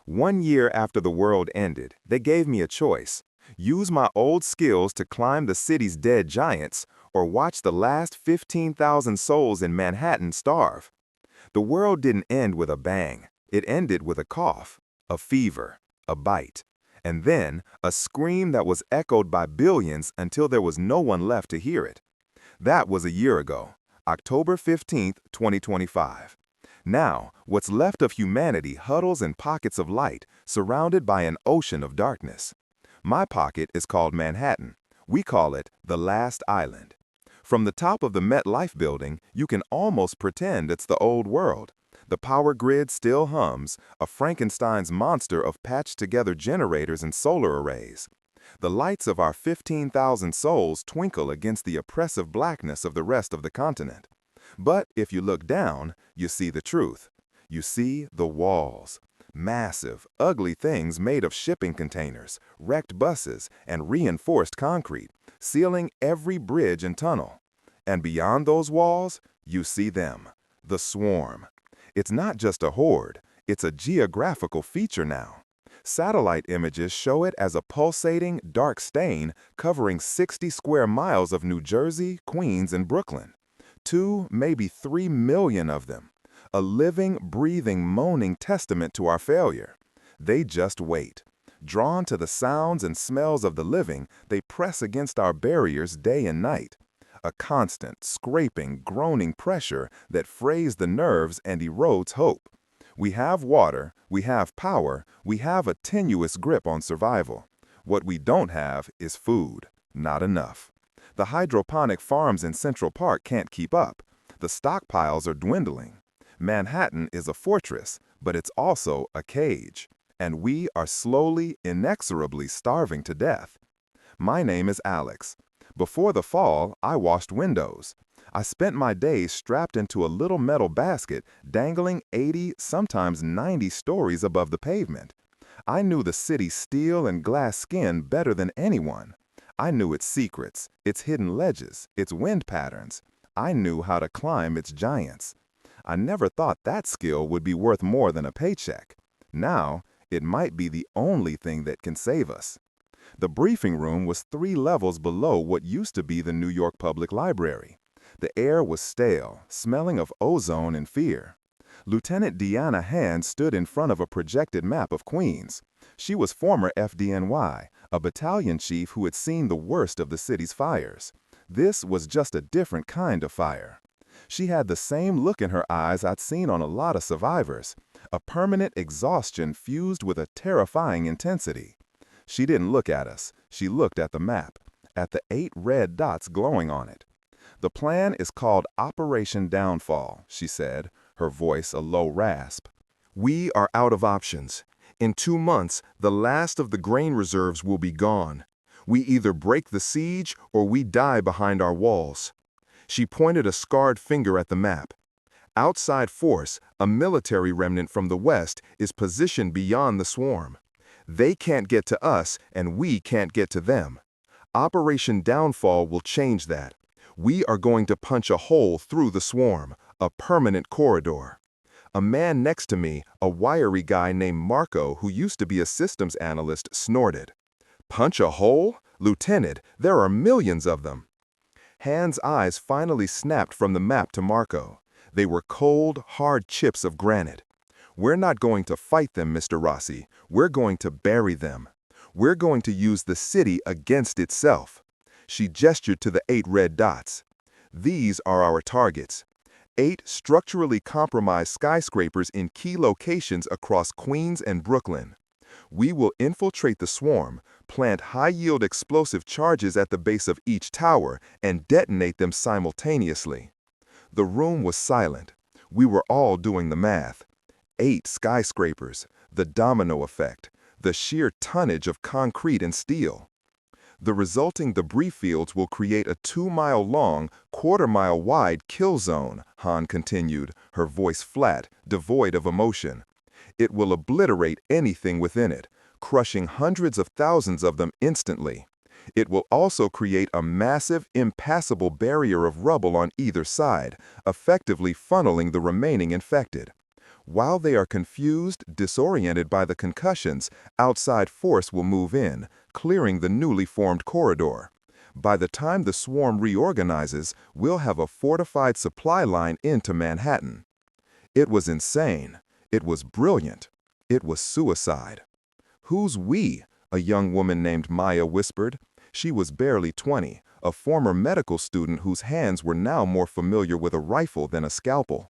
1 year after the world ended, they gave me a choice. Use my old skills to climb the city's dead giants, or watch the last 15,000 souls in Manhattan starve. The world didn't end with a bang. It ended with a cough, a fever, a bite, and then a scream that was echoed by billions until there was no one left to hear it. That was a year ago, October 15th, 2025. Now, what's left of humanity huddles in pockets of light, surrounded by an ocean of darkness. My pocket is called Manhattan. We call it the Last Island. From the top of the MetLife building, you can almost pretend it's the old world. The power grid still hums, a Frankenstein's monster of patched-together generators and solar arrays. The lights of our 15,000 souls twinkle against the oppressive blackness of the rest of the continent. But if you look down, you see the truth. You see the walls. Massive, ugly things made of shipping containers, wrecked buses, and reinforced concrete, sealing every bridge and tunnel. And beyond those walls, you see them, the swarm. It's not just a horde, it's a geographical feature now. Satellite images show it as a pulsating, dark stain covering 60 square miles of New Jersey, Queens, and Brooklyn. 2, maybe 3 million of them. A living, breathing, moaning testament to our failure. They just wait. Drawn to the sounds and smells of the living, they press against our barriers day and night. A constant, scraping, groaning pressure that frays the nerves and erodes hope. We have water, we have power, we have a tenuous grip on survival. What we don't have is food. Not enough. The hydroponic farms in Central Park can't keep up. The stockpiles are dwindling. Manhattan is a fortress, but it's also a cage. And we are slowly, inexorably starving to death. My name is Alex. Before the fall, I washed windows. I spent my days strapped into a little metal basket, dangling 80, sometimes 90 stories above the pavement. I knew the city's steel and glass skin better than anyone. I knew its secrets, its hidden ledges, its wind patterns. I knew how to climb its giants. I never thought that skill would be worth more than a paycheck. Now, it might be the only thing that can save us. The briefing room was 3 levels below what used to be the New York Public Library. The air was stale, smelling of ozone and fear. Lieutenant Deanna Hand stood in front of a projected map of Queens. She was former FDNY, a battalion chief who had seen the worst of the city's fires. This was just a different kind of fire. She had the same look in her eyes I'd seen on a lot of survivors, a permanent exhaustion fused with a terrifying intensity. She didn't look at us. She looked at the map, at the 8 red dots glowing on it. The plan is called Operation Downfall, she said, her voice a low rasp. We are out of options. In 2 months, the last of the grain reserves will be gone. We either break the siege or we die behind our walls. She pointed a scarred finger at the map. Outside force, a military remnant from the west, is positioned beyond the swarm. They can't get to us, and we can't get to them. Operation Downfall will change that. We are going to punch a hole through the swarm, a permanent corridor. A man next to me, a wiry guy named Marco, who used to be a systems analyst, snorted. Punch a hole? Lieutenant, there are millions of them. Hand's eyes finally snapped from the map to Marco. They were cold, hard chips of granite. We're not going to fight them, Mr. Rossi. We're going to bury them. We're going to use the city against itself. She gestured to the 8 red dots. These are our targets. 8 structurally compromised skyscrapers in key locations across Queens and Brooklyn. We will infiltrate the swarm, plant high-yield explosive charges at the base of each tower, and detonate them simultaneously. The room was silent. We were all doing the math. 8 skyscrapers, the domino effect, the sheer tonnage of concrete and steel. The resulting debris fields will create a 2-mile-long, quarter-mile-wide kill zone, Han continued, her voice flat, devoid of emotion. It will obliterate anything within it, crushing hundreds of thousands of them instantly. It will also create a massive, impassable barrier of rubble on either side, effectively funneling the remaining infected. While they are confused, disoriented by the concussions, outside force will move in, clearing the newly formed corridor. By the time the swarm reorganizes, we'll have a fortified supply line into Manhattan. It was insane. It was brilliant. It was suicide. "Who's we?" a young woman named Maya whispered. She was barely 20, a former medical student whose hands were now more familiar with a rifle than a scalpel.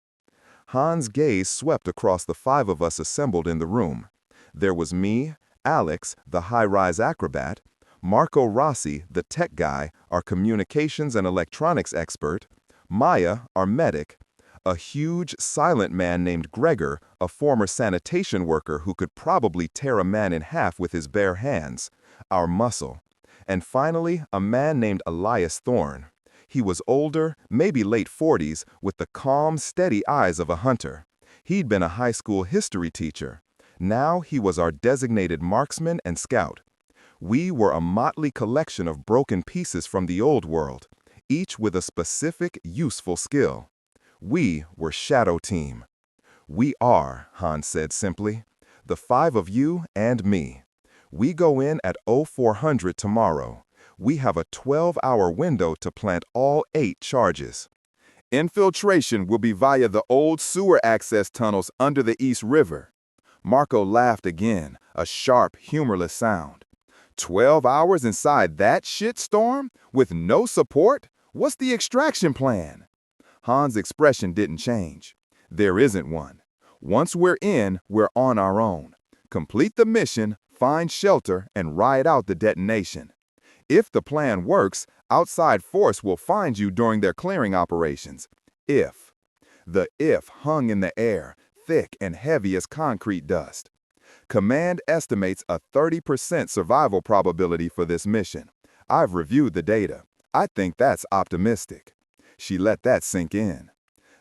Hans' gaze swept across the 5 of us assembled in the room. There was me, Alex, the high-rise acrobat, Marco Rossi, the tech guy, our communications and electronics expert, Maya, our medic, a huge, silent man named Gregor, a former sanitation worker who could probably tear a man in half with his bare hands, our muscle, and finally, a man named Elias Thorne. He was older, maybe late 40s, with the calm, steady eyes of a hunter. He'd been a high school history teacher. Now he was our designated marksman and scout. We were a motley collection of broken pieces from the old world, each with a specific, useful skill. We were Shadow Team. "We are," Hans said simply, "the 5 of you and me. We go in at 0400 tomorrow. We have a 12-hour window to plant all 8 charges. Infiltration will be via the old sewer access tunnels under the East River." Marco laughed again, a sharp, humorless sound. 12 hours inside that shitstorm? With no support? What's the extraction plan? Hans' expression didn't change. There isn't one. Once we're in, we're on our own. Complete the mission, find shelter, and ride out the detonation. If the plan works, outside force will find you during their clearing operations. If. The if hung in the air, thick and heavy as concrete dust. Command estimates a 30% survival probability for this mission. I've reviewed the data. I think that's optimistic. She let that sink in.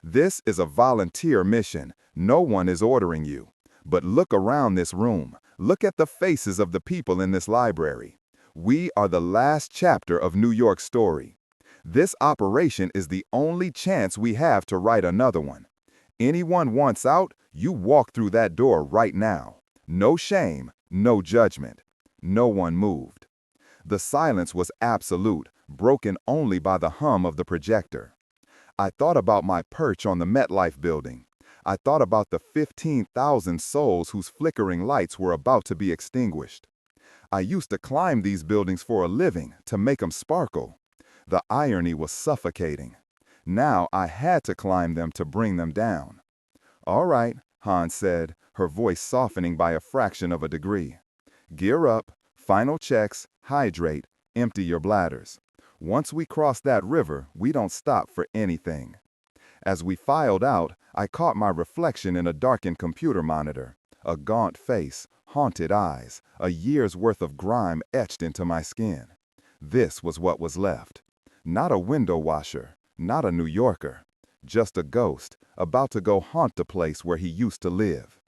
This is a volunteer mission. No one is ordering you. But look around this room. Look at the faces of the people in this library. We are the last chapter of New York's story. This operation is the only chance we have to write another one. Anyone wants out, you walk through that door right now. No shame, no judgment. No one moved. The silence was absolute, broken only by the hum of the projector. I thought about my perch on the MetLife building. I thought about the 15,000 souls whose flickering lights were about to be extinguished. I used to climb these buildings for a living, to make them sparkle. The irony was suffocating. Now I had to climb them to bring them down. "All right," Hans said, her voice softening by a fraction of a degree. "Gear up, final checks, hydrate, empty your bladders. Once we cross that river, we don't stop for anything." As we filed out, I caught my reflection in a darkened computer monitor. A gaunt face, haunted eyes, a year's worth of grime etched into my skin. This was what was left. Not a window washer, not a New Yorker. Just a ghost, about to go haunt the place where he used to live.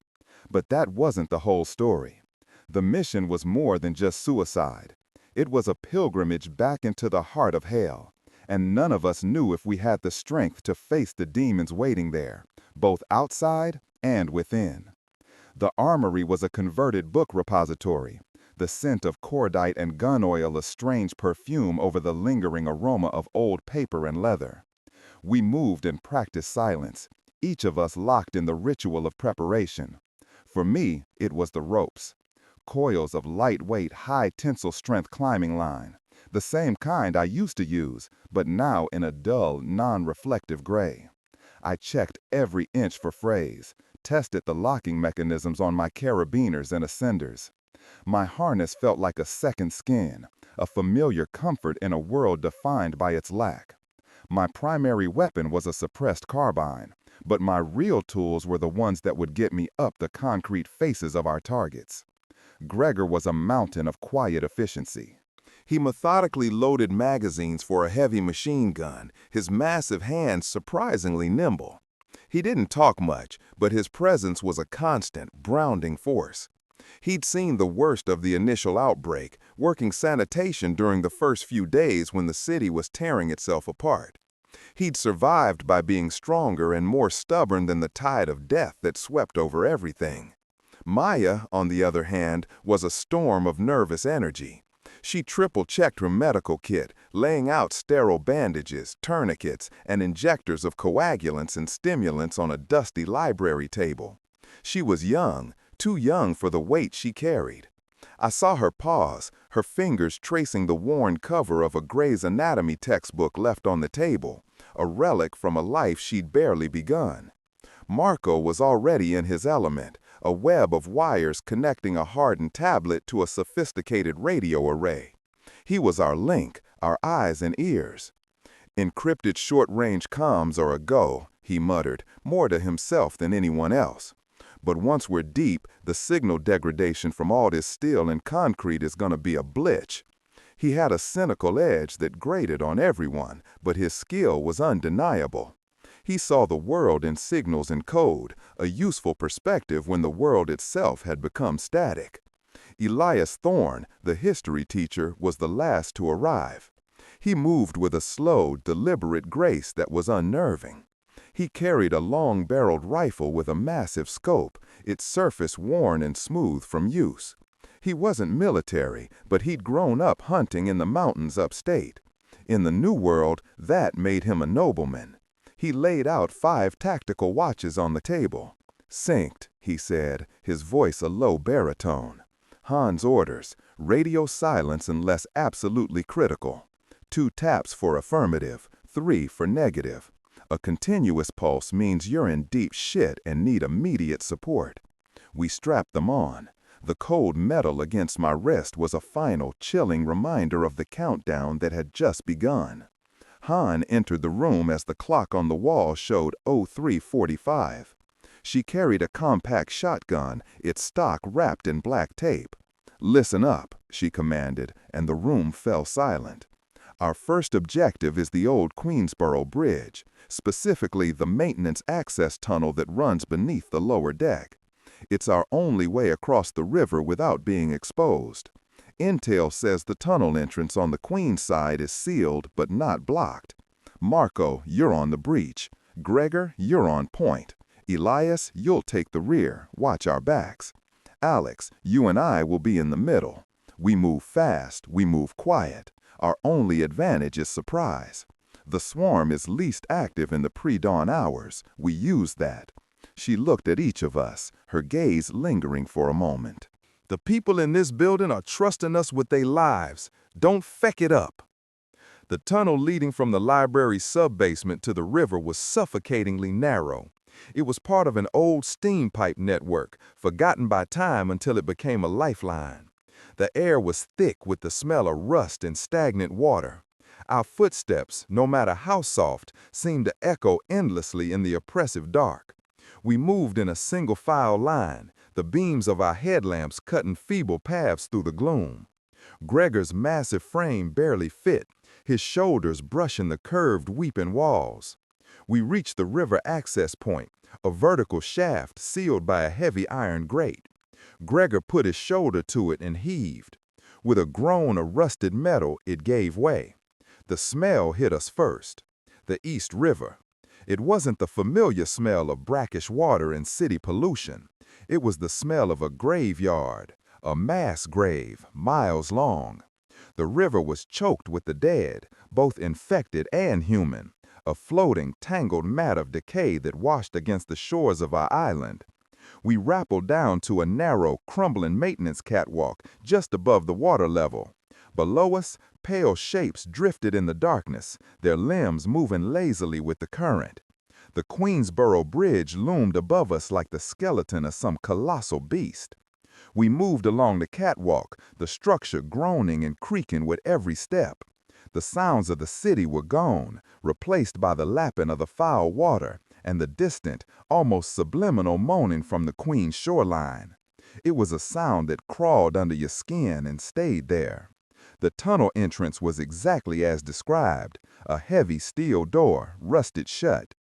But that wasn't the whole story. The mission was more than just suicide. It was a pilgrimage back into the heart of hell, and none of us knew if we had the strength to face the demons waiting there, both outside and within. The armory was a converted book repository, the scent of cordite and gun oil a strange perfume over the lingering aroma of old paper and leather. We moved in practiced silence, each of us locked in the ritual of preparation. For me, it was the ropes. Coils of lightweight, high-tensile strength climbing line, the same kind I used to use, but now in a dull, non-reflective gray. I checked every inch for frays, tested the locking mechanisms on my carabiners and ascenders. My harness felt like a second skin, a familiar comfort in a world defined by its lack. My primary weapon was a suppressed carbine, but my real tools were the ones that would get me up the concrete faces of our targets. Gregor was a mountain of quiet efficiency. He methodically loaded magazines for a heavy machine gun, his massive hands surprisingly nimble. He didn't talk much, but his presence was a constant, grounding force. He'd seen the worst of the initial outbreak, working sanitation during the first few days when the city was tearing itself apart. He'd survived by being stronger and more stubborn than the tide of death that swept over everything. Maya, on the other hand, was a storm of nervous energy. She triple-checked her medical kit, laying out sterile bandages, tourniquets, and injectors of coagulants and stimulants on a dusty library table. She was young, too young for the weight she carried. I saw her pause, her fingers tracing the worn cover of a Gray's Anatomy textbook left on the table, a relic from a life she'd barely begun. Marco was already in his element, a web of wires connecting a hardened tablet to a sophisticated radio array. He was our link, our eyes and ears. "Encrypted short-range comms are a go," he muttered, more to himself than anyone else. "But once we're deep, the signal degradation from all this steel and concrete is gonna be a blitch." He had a cynical edge that grated on everyone, but his skill was undeniable. He saw the world in signals and code, a useful perspective when the world itself had become static. Elias Thorne, the history teacher, was the last to arrive. He moved with a slow, deliberate grace that was unnerving. He carried a long-barreled rifle with a massive scope, its surface worn and smooth from use. He wasn't military, but he'd grown up hunting in the mountains upstate. In the New World, that made him a nobleman. He laid out 5 tactical watches on the table. "Synced," he said, his voice a low baritone. "Han's orders, radio silence unless absolutely critical. 2 taps for affirmative, 3 for negative. A continuous pulse means you're in deep shit and need immediate support." We strapped them on. The cold metal against my wrist was a final, chilling reminder of the countdown that had just begun. Han entered the room as the clock on the wall showed 03:45. She carried a compact shotgun, its stock wrapped in black tape. "Listen up," she commanded, and the room fell silent. "Our first objective is the old Queensboro Bridge, specifically the maintenance access tunnel that runs beneath the lower deck. It's our only way across the river without being exposed. Intel says the tunnel entrance on the Queen's side is sealed but not blocked. Marco, you're on the breach. Gregor, you're on point. Elias, you'll take the rear. Watch our backs. Alex, you and I will be in the middle. We move fast, we move quiet. Our only advantage is surprise. The swarm is least active in the pre-dawn hours. We use that." She looked at each of us, her gaze lingering for a moment. "The people in this building are trusting us with their lives. Don't feck it up." The tunnel leading from the library's sub-basement to the river was suffocatingly narrow. It was part of an old steam pipe network, forgotten by time until it became a lifeline. The air was thick with the smell of rust and stagnant water. Our footsteps, no matter how soft, seemed to echo endlessly in the oppressive dark. We moved in a single-file line, the beams of our headlamps cutting feeble paths through the gloom. Gregor's massive frame barely fit, his shoulders brushing the curved, weeping walls. We reached the river access point, a vertical shaft sealed by a heavy iron grate. Gregor put his shoulder to it and heaved. With a groan of rusted metal, it gave way. The smell hit us first. The East River. It wasn't the familiar smell of brackish water and city pollution. It was the smell of a graveyard, a mass grave, miles long. The river was choked with the dead, both infected and human, a floating, tangled mat of decay that washed against the shores of our island. We rappelled down to a narrow, crumbling maintenance catwalk just above the water level. Below us, pale shapes drifted in the darkness, their limbs moving lazily with the current. The Queensboro Bridge loomed above us like the skeleton of some colossal beast. We moved along the catwalk, the structure groaning and creaking with every step. The sounds of the city were gone, replaced by the lapping of the foul water and the distant, almost subliminal moaning from the Queen's shoreline. It was a sound that crawled under your skin and stayed there. The tunnel entrance was exactly as described, a heavy steel door, rusted shut.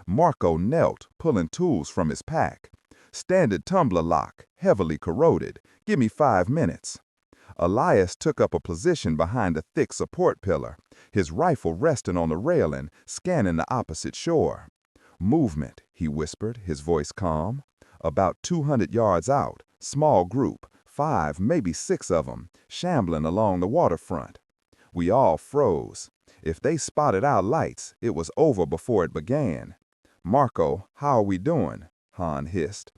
Marco knelt, pulling tools from his pack. "Standard tumbler lock, heavily corroded. Give me 5 minutes." Elias took up a position behind a thick support pillar, his rifle resting on the railing, scanning the opposite shore. "Movement," he whispered, his voice calm. "About 200 yards out, small group, 5, maybe 6 of them, shambling along the waterfront." We all froze. If they spotted our lights, it was over before it began. "Marco, how are we doing?" Han hissed.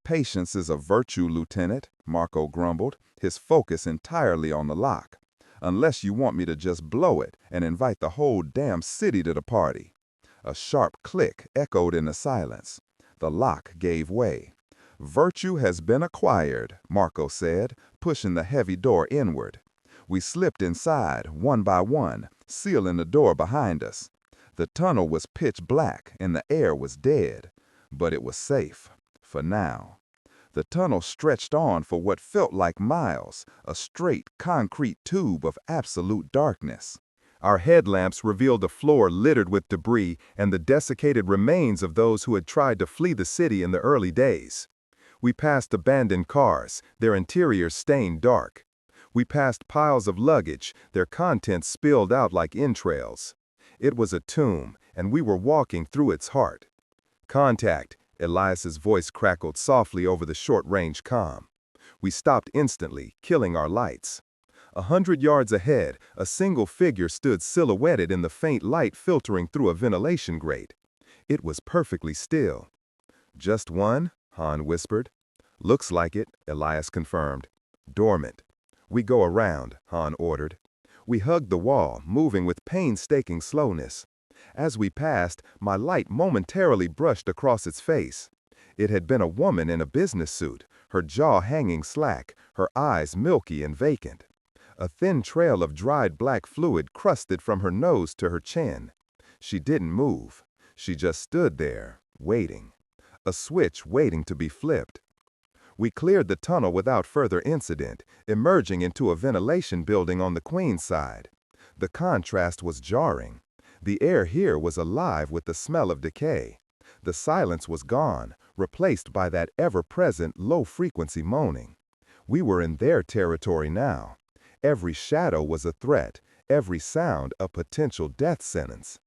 "Patience is a virtue, Lieutenant," Marco grumbled, his focus entirely on the lock. "Unless you want me to just blow it and invite the whole damn city to the party." A sharp click echoed in the silence. The lock gave way. "Virtue has been acquired," Marco said, pushing the heavy door inward. We slipped inside, one by one, sealing the door behind us. The tunnel was pitch black and the air was dead. But it was safe. For now. The tunnel stretched on for what felt like miles, a straight, concrete tube of absolute darkness. Our headlamps revealed a floor littered with debris and the desiccated remains of those who had tried to flee the city in the early days. We passed abandoned cars, their interiors stained dark. We passed piles of luggage, their contents spilled out like entrails. It was a tomb, and we were walking through its heart. "Contact," Elias's voice crackled softly over the short-range comm. We stopped instantly, killing our lights. 100 yards ahead, a single figure stood silhouetted in the faint light filtering through a ventilation grate. It was perfectly still. "Just one?" Han whispered. "Looks like it," Elias confirmed. "Dormant." "We go around," Han ordered. We hugged the wall, moving with painstaking slowness. As we passed, my light momentarily brushed across its face. It had been a woman in a business suit, her jaw hanging slack, her eyes milky and vacant. A thin trail of dried black fluid crusted from her nose to her chin. She didn't move. She just stood there, waiting. A switch waiting to be flipped. We cleared the tunnel without further incident, emerging into a ventilation building on the Queen's side. The contrast was jarring. The air here was alive with the smell of decay. The silence was gone, replaced by that ever-present low-frequency moaning. We were in their territory now. Every shadow was a threat, every sound a potential death sentence.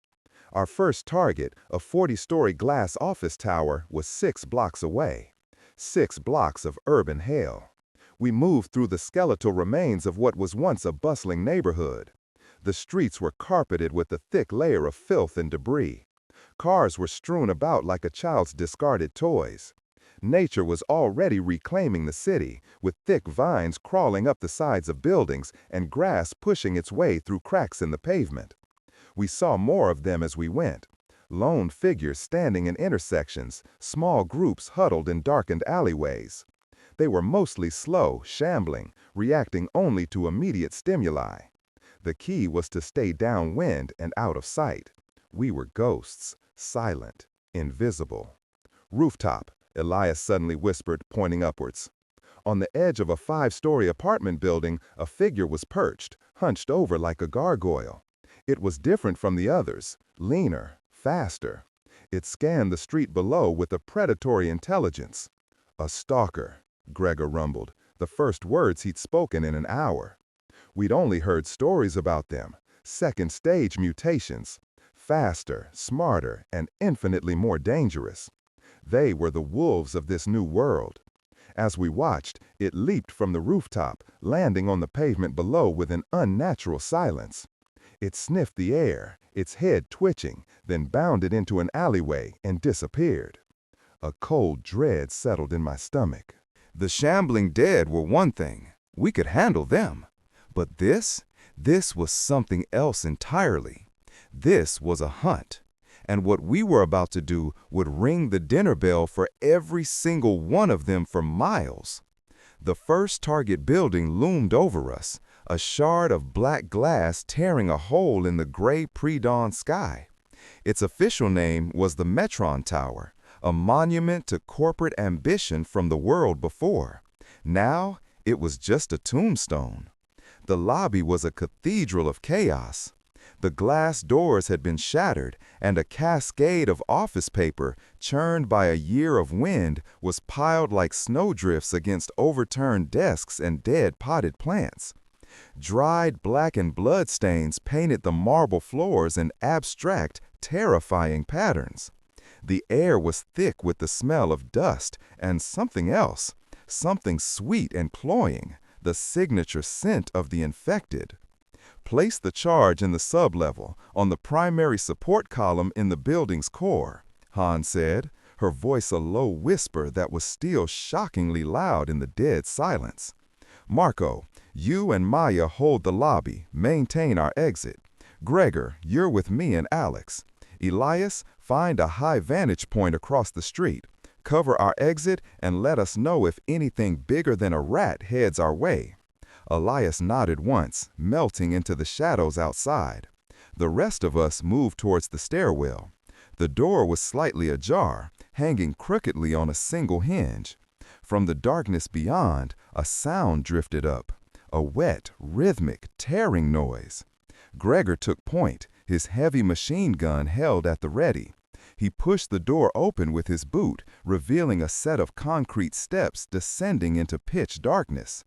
Our first target, a 40-story glass office tower, was 6 blocks away. 6 blocks of urban hell. We moved through the skeletal remains of what was once a bustling neighborhood. The streets were carpeted with a thick layer of filth and debris. Cars were strewn about like a child's discarded toys. Nature was already reclaiming the city, with thick vines crawling up the sides of buildings and grass pushing its way through cracks in the pavement. We saw more of them as we went. Lone figures standing in intersections, small groups huddled in darkened alleyways. They were mostly slow, shambling, reacting only to immediate stimuli. The key was to stay downwind and out of sight. We were ghosts, silent, invisible. "Rooftop," Elias suddenly whispered, pointing upwards. On the edge of a 5-story apartment building, a figure was perched, hunched over like a gargoyle. It was different from the others, leaner, faster. It scanned the street below with a predatory intelligence. "A stalker," Gregor rumbled, the first words he'd spoken in an hour. We'd only heard stories about them, second-stage mutations. Faster, smarter, and infinitely more dangerous. They were the wolves of this new world. As we watched, it leaped from the rooftop, landing on the pavement below with an unnatural silence. It sniffed the air, its head twitching, then bounded into an alleyway and disappeared. A cold dread settled in my stomach. The shambling dead were one thing. We could handle them. But this was something else entirely. This was a hunt. And what we were about to do would ring the dinner bell for every single one of them for miles. The first target building loomed over us, a shard of black glass tearing a hole in the gray pre-dawn sky. Its official name was the Metron Tower, a monument to corporate ambition from the world before. Now, it was just a tombstone. The lobby was a cathedral of chaos. The glass doors had been shattered, and a cascade of office paper, churned by a year of wind, was piled like snowdrifts against overturned desks and dead potted plants. Dried blackened bloodstains painted the marble floors in abstract, terrifying patterns. The air was thick with the smell of dust and something else, something sweet and cloying, the signature scent of the infected. Place the charge in the sublevel, on the primary support column in the building's core, Han said, her voice a low whisper that was still shockingly loud in the dead silence. Marco, you and Maya hold the lobby, maintain our exit. Gregor, you're with me and Alex. Elias, find a high vantage point across the street. Cover our exit and let us know if anything bigger than a rat heads our way. Elias nodded once, melting into the shadows outside. The rest of us moved towards the stairwell. The door was slightly ajar, hanging crookedly on a single hinge. From the darkness beyond, a sound drifted up, a wet, rhythmic, tearing noise. Gregor took point, his heavy machine gun held at the ready. He pushed the door open with his boot, revealing a set of concrete steps descending into pitch darkness.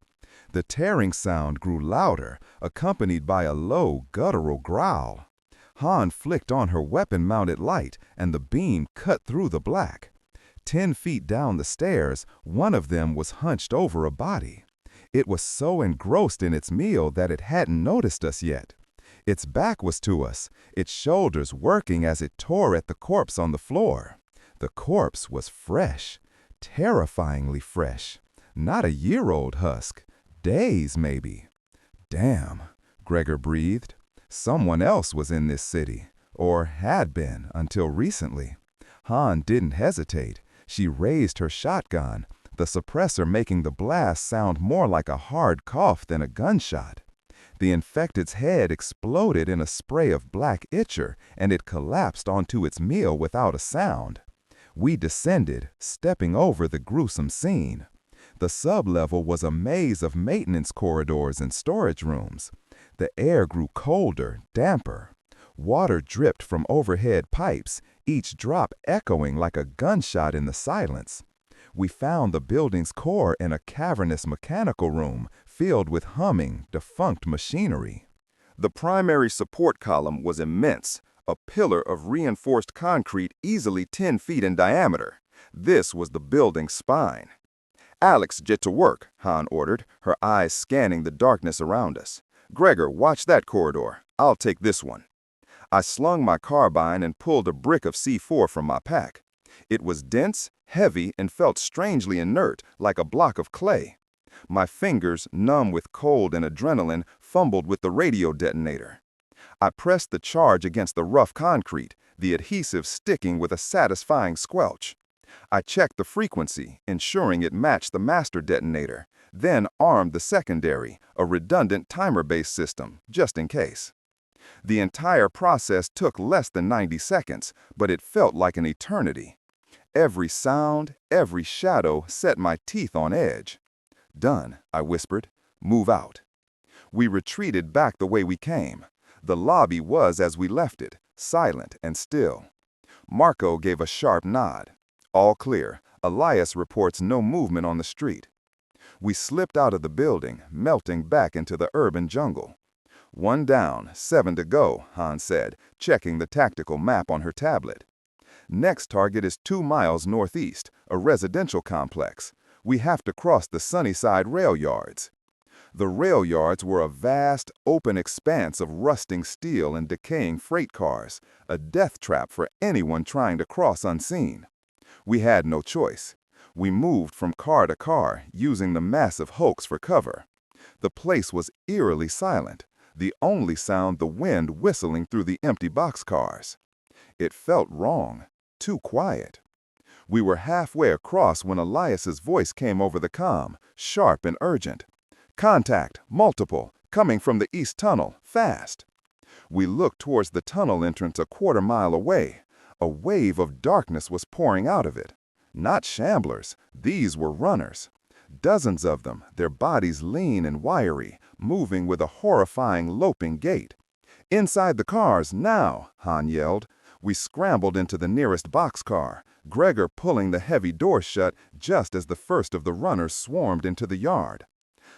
The tearing sound grew louder, accompanied by a low, guttural growl. Han flicked on her weapon-mounted light, and the beam cut through the black. 10 feet down the stairs, one of them was hunched over a body. It was so engrossed in its meal that it hadn't noticed us yet. Its back was to us, its shoulders working as it tore at the corpse on the floor. The corpse was fresh, terrifyingly fresh. Not a year-old husk. Days, maybe. Damn, Gregor breathed. Someone else was in this city, or had been until recently. Han didn't hesitate. She raised her shotgun, the suppressor making the blast sound more like a hard cough than a gunshot. The infected's head exploded in a spray of black ichor, and it collapsed onto its meal without a sound. We descended, stepping over the gruesome scene. The sublevel was a maze of maintenance corridors and storage rooms. The air grew colder, damper. Water dripped from overhead pipes, each drop echoing like a gunshot in the silence. We found the building's core in a cavernous mechanical room filled with humming, defunct machinery. The primary support column was immense, a pillar of reinforced concrete easily 10 feet in diameter. This was the building's spine. "Alex, get to work," Han ordered, her eyes scanning the darkness around us. "Gregor, watch that corridor. I'll take this one." I slung my carbine and pulled a brick of C4 from my pack. It was dense, heavy, and felt strangely inert, like a block of clay. My fingers, numb with cold and adrenaline, fumbled with the radio detonator. I pressed the charge against the rough concrete, the adhesive sticking with a satisfying squelch. I checked the frequency, ensuring it matched the master detonator, then armed the secondary, a redundant timer-based system, just in case. The entire process took less than 90 seconds, but it felt like an eternity. Every sound, every shadow set my teeth on edge. "Done," I whispered. "Move out." We retreated back the way we came. The lobby was as we left it, silent and still. Marco gave a sharp nod. "All clear. Elias reports no movement on the street." We slipped out of the building, melting back into the urban jungle. "1 down, 7 to go," Han said, checking the tactical map on her tablet. "Next target is 2 miles northeast, a residential complex. We have to cross the Sunnyside rail yards." The rail yards were a vast, open expanse of rusting steel and decaying freight cars, a death trap for anyone trying to cross unseen. We had no choice. We moved from car to car, using the massive hulks for cover. The place was eerily silent, the only sound the wind whistling through the empty boxcars. It felt wrong, too quiet. We were halfway across when Elias's voice came over the comm, sharp and urgent. "Contact, multiple, coming from the east tunnel, fast." We looked towards the tunnel entrance a quarter-mile away. A wave of darkness was pouring out of it. Not shamblers, these were runners. Dozens of them, their bodies lean and wiry, moving with a horrifying loping gait. "Inside the cars, now!" Han yelled. We scrambled into the nearest boxcar, Gregor pulling the heavy door shut just as the first of the runners swarmed into the yard.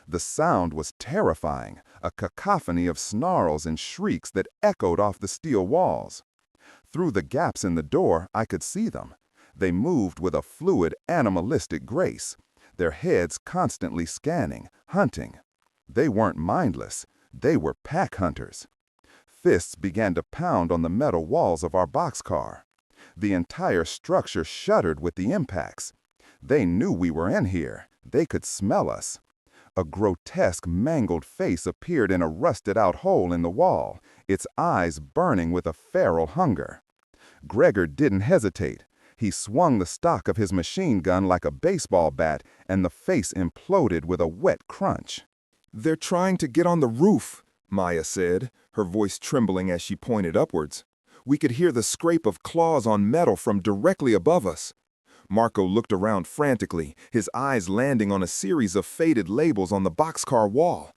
The sound was terrifying, a cacophony of snarls and shrieks that echoed off the steel walls. Through the gaps in the door, I could see them. They moved with a fluid, animalistic grace, their heads constantly scanning, hunting. They weren't mindless. They were pack hunters. Fists began to pound on the metal walls of our boxcar. The entire structure shuddered with the impacts. They knew we were in here. They could smell us. A grotesque, mangled face appeared in a rusted-out hole in the wall, its eyes burning with a feral hunger. Gregor didn't hesitate. He swung the stock of his machine gun like a baseball bat, and the face imploded with a wet crunch. "They're trying to get on the roof," Maya said, her voice trembling as she pointed upwards. We could hear the scrape of claws on metal from directly above us. Marco looked around frantically, his eyes landing on a series of faded labels on the boxcar wall.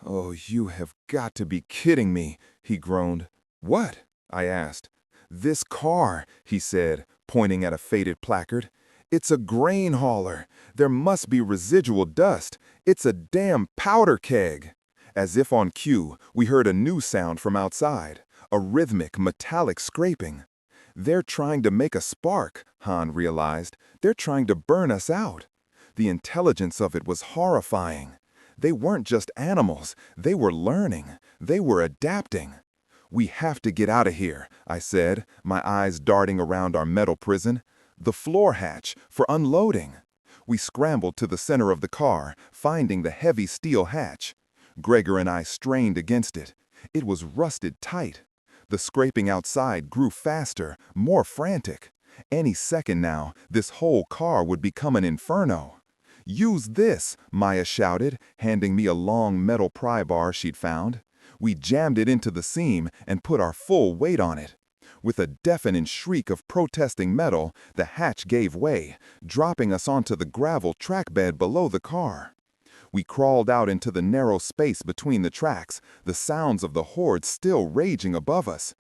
"Oh, you have got to be kidding me," he groaned. "What?" I asked. "This car," he said, pointing at a faded placard. "It's a grain hauler. There must be residual dust. It's a damn powder keg." As if on cue, we heard a new sound from outside, a rhythmic, metallic scraping. "They're trying to make a spark," Han realized. "They're trying to burn us out." The intelligence of it was horrifying. They weren't just animals. They were learning. They were adapting. "We have to get out of here," I said, my eyes darting around our metal prison. "The floor hatch, for unloading." We scrambled to the center of the car, finding the heavy steel hatch. Gregor and I strained against it. It was rusted tight. The scraping outside grew faster, more frantic. Any second now, this whole car would become an inferno. "Use this," Maya shouted, handing me a long metal pry bar she'd found. We jammed it into the seam and put our full weight on it. With a deafening shriek of protesting metal, the hatch gave way, dropping us onto the gravel track bed below the car. We crawled out into the narrow space between the tracks, the sounds of the horde still raging above us.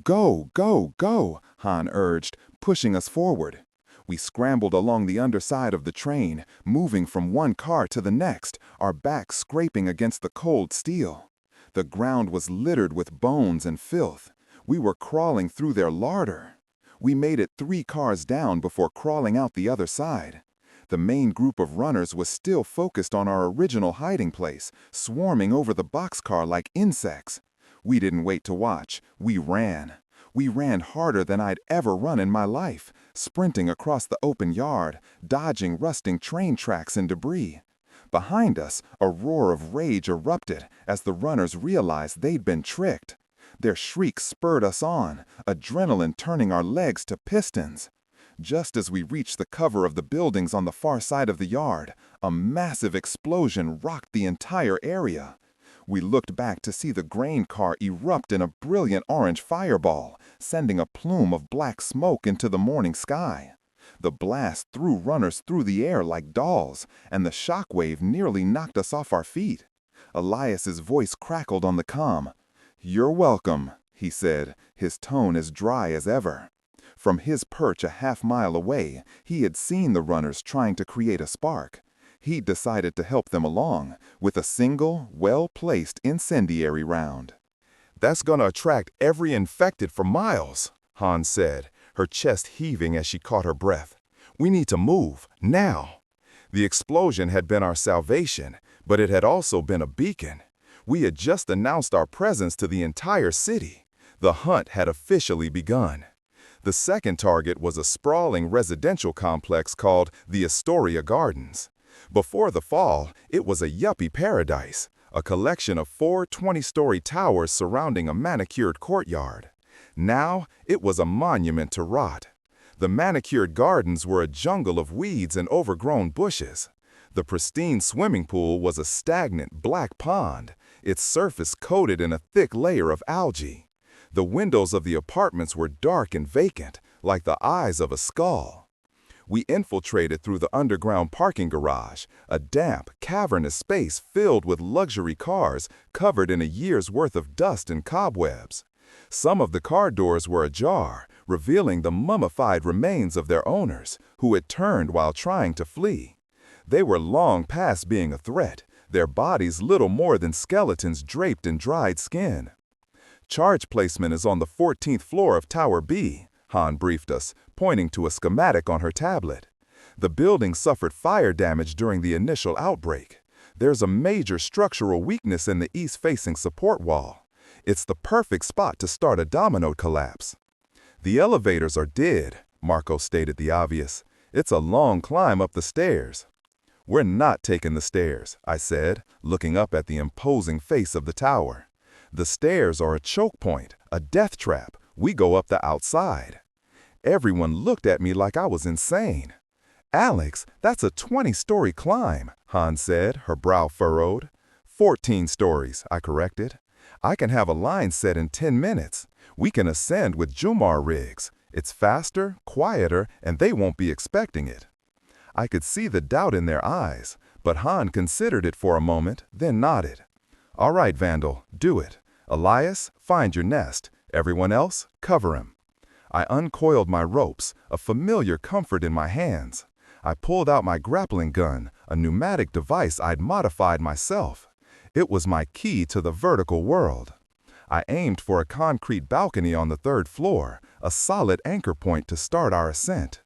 "Go, go, go," Han urged, pushing us forward. We scrambled along the underside of the train, moving from one car to the next, our backs scraping against the cold steel. The ground was littered with bones and filth. We were crawling through their larder. We made it 3 cars down before crawling out the other side. The main group of runners was still focused on our original hiding place, swarming over the boxcar like insects. We didn't wait to watch. We ran. We ran harder than I'd ever run in my life, sprinting across the open yard, dodging rusting train tracks and debris. Behind us, a roar of rage erupted as the runners realized they'd been tricked. Their shrieks spurred us on, adrenaline turning our legs to pistons. Just as we reached the cover of the buildings on the far side of the yard, a massive explosion rocked the entire area. We looked back to see the grain car erupt in a brilliant orange fireball, sending a plume of black smoke into the morning sky. The blast threw runners through the air like dolls, and the shockwave nearly knocked us off our feet. Elias's voice crackled on the comm. "You're welcome," he said, his tone as dry as ever. From his perch a half-mile away, he had seen the runners trying to create a spark. He decided to help them along with a single, well-placed incendiary round. "That's gonna attract every infected for miles," Han said, her chest heaving as she caught her breath. "We need to move, now." The explosion had been our salvation, but it had also been a beacon. We had just announced our presence to the entire city. The hunt had officially begun. The second target was a sprawling residential complex called the Astoria Gardens. Before the fall, it was a yuppie paradise, a collection of 4 20-story towers surrounding a manicured courtyard. Now, it was a monument to rot. The manicured gardens were a jungle of weeds and overgrown bushes. The pristine swimming pool was a stagnant black pond, its surface coated in a thick layer of algae. The windows of the apartments were dark and vacant, like the eyes of a skull. We infiltrated through the underground parking garage, a damp, cavernous space filled with luxury cars covered in a year's worth of dust and cobwebs. Some of the car doors were ajar, revealing the mummified remains of their owners, who had turned while trying to flee. They were long past being a threat, their bodies little more than skeletons draped in dried skin. "Charge placement is on the 14th floor of Tower B," Han briefed us, pointing to a schematic on her tablet. "The building suffered fire damage during the initial outbreak. There's a major structural weakness in the east-facing support wall. It's the perfect spot to start a domino collapse." "The elevators are dead," Marco stated the obvious. "It's a long climb up the stairs." "We're not taking the stairs," I said, looking up at the imposing face of the tower. "The stairs are a choke point, a death trap. We go up the outside." Everyone looked at me like I was insane. "Alex, that's a 20-story climb," Han said, her brow furrowed. 14 stories, I corrected. "I can have a line set in 10 minutes. We can ascend with Jumar rigs. It's faster, quieter, and they won't be expecting it." I could see the doubt in their eyes, but Han considered it for a moment, then nodded. "All right, Vandal, do it. Elias, find your nest. Everyone else, cover him." I uncoiled my ropes, a familiar comfort in my hands. I pulled out my grappling gun, a pneumatic device I'd modified myself. It was my key to the vertical world. I aimed for a concrete balcony on the 3rd floor, a solid anchor point to start our ascent.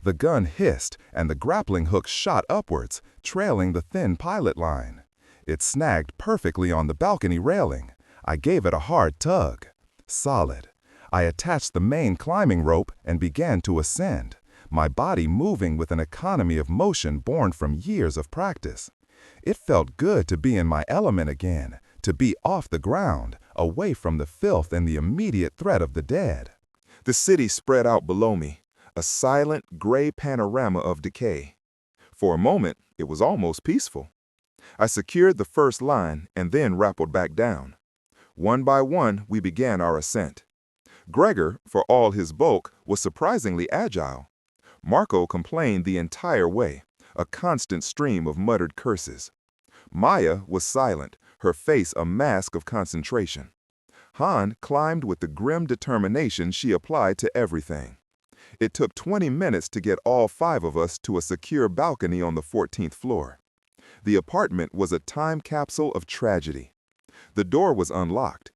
The gun hissed, and the grappling hook shot upwards, trailing the thin pilot line. It snagged perfectly on the balcony railing. I gave it a hard tug. Solid. I attached the main climbing rope and began to ascend, my body moving with an economy of motion born from years of practice. It felt good to be in my element again, to be off the ground, away from the filth and the immediate threat of the dead. The city spread out below me, a silent, gray panorama of decay. For a moment, it was almost peaceful. I secured the first line and then rappelled back down. One by one, we began our ascent. Gregor, for all his bulk, was surprisingly agile. Marco complained the entire way, a constant stream of muttered curses. Maya was silent, her face a mask of concentration. Han climbed with the grim determination she applied to everything. It took 20 minutes to get all 5 of us to a secure balcony on the 14th floor. The apartment was a time capsule of tragedy. The door was unlocked.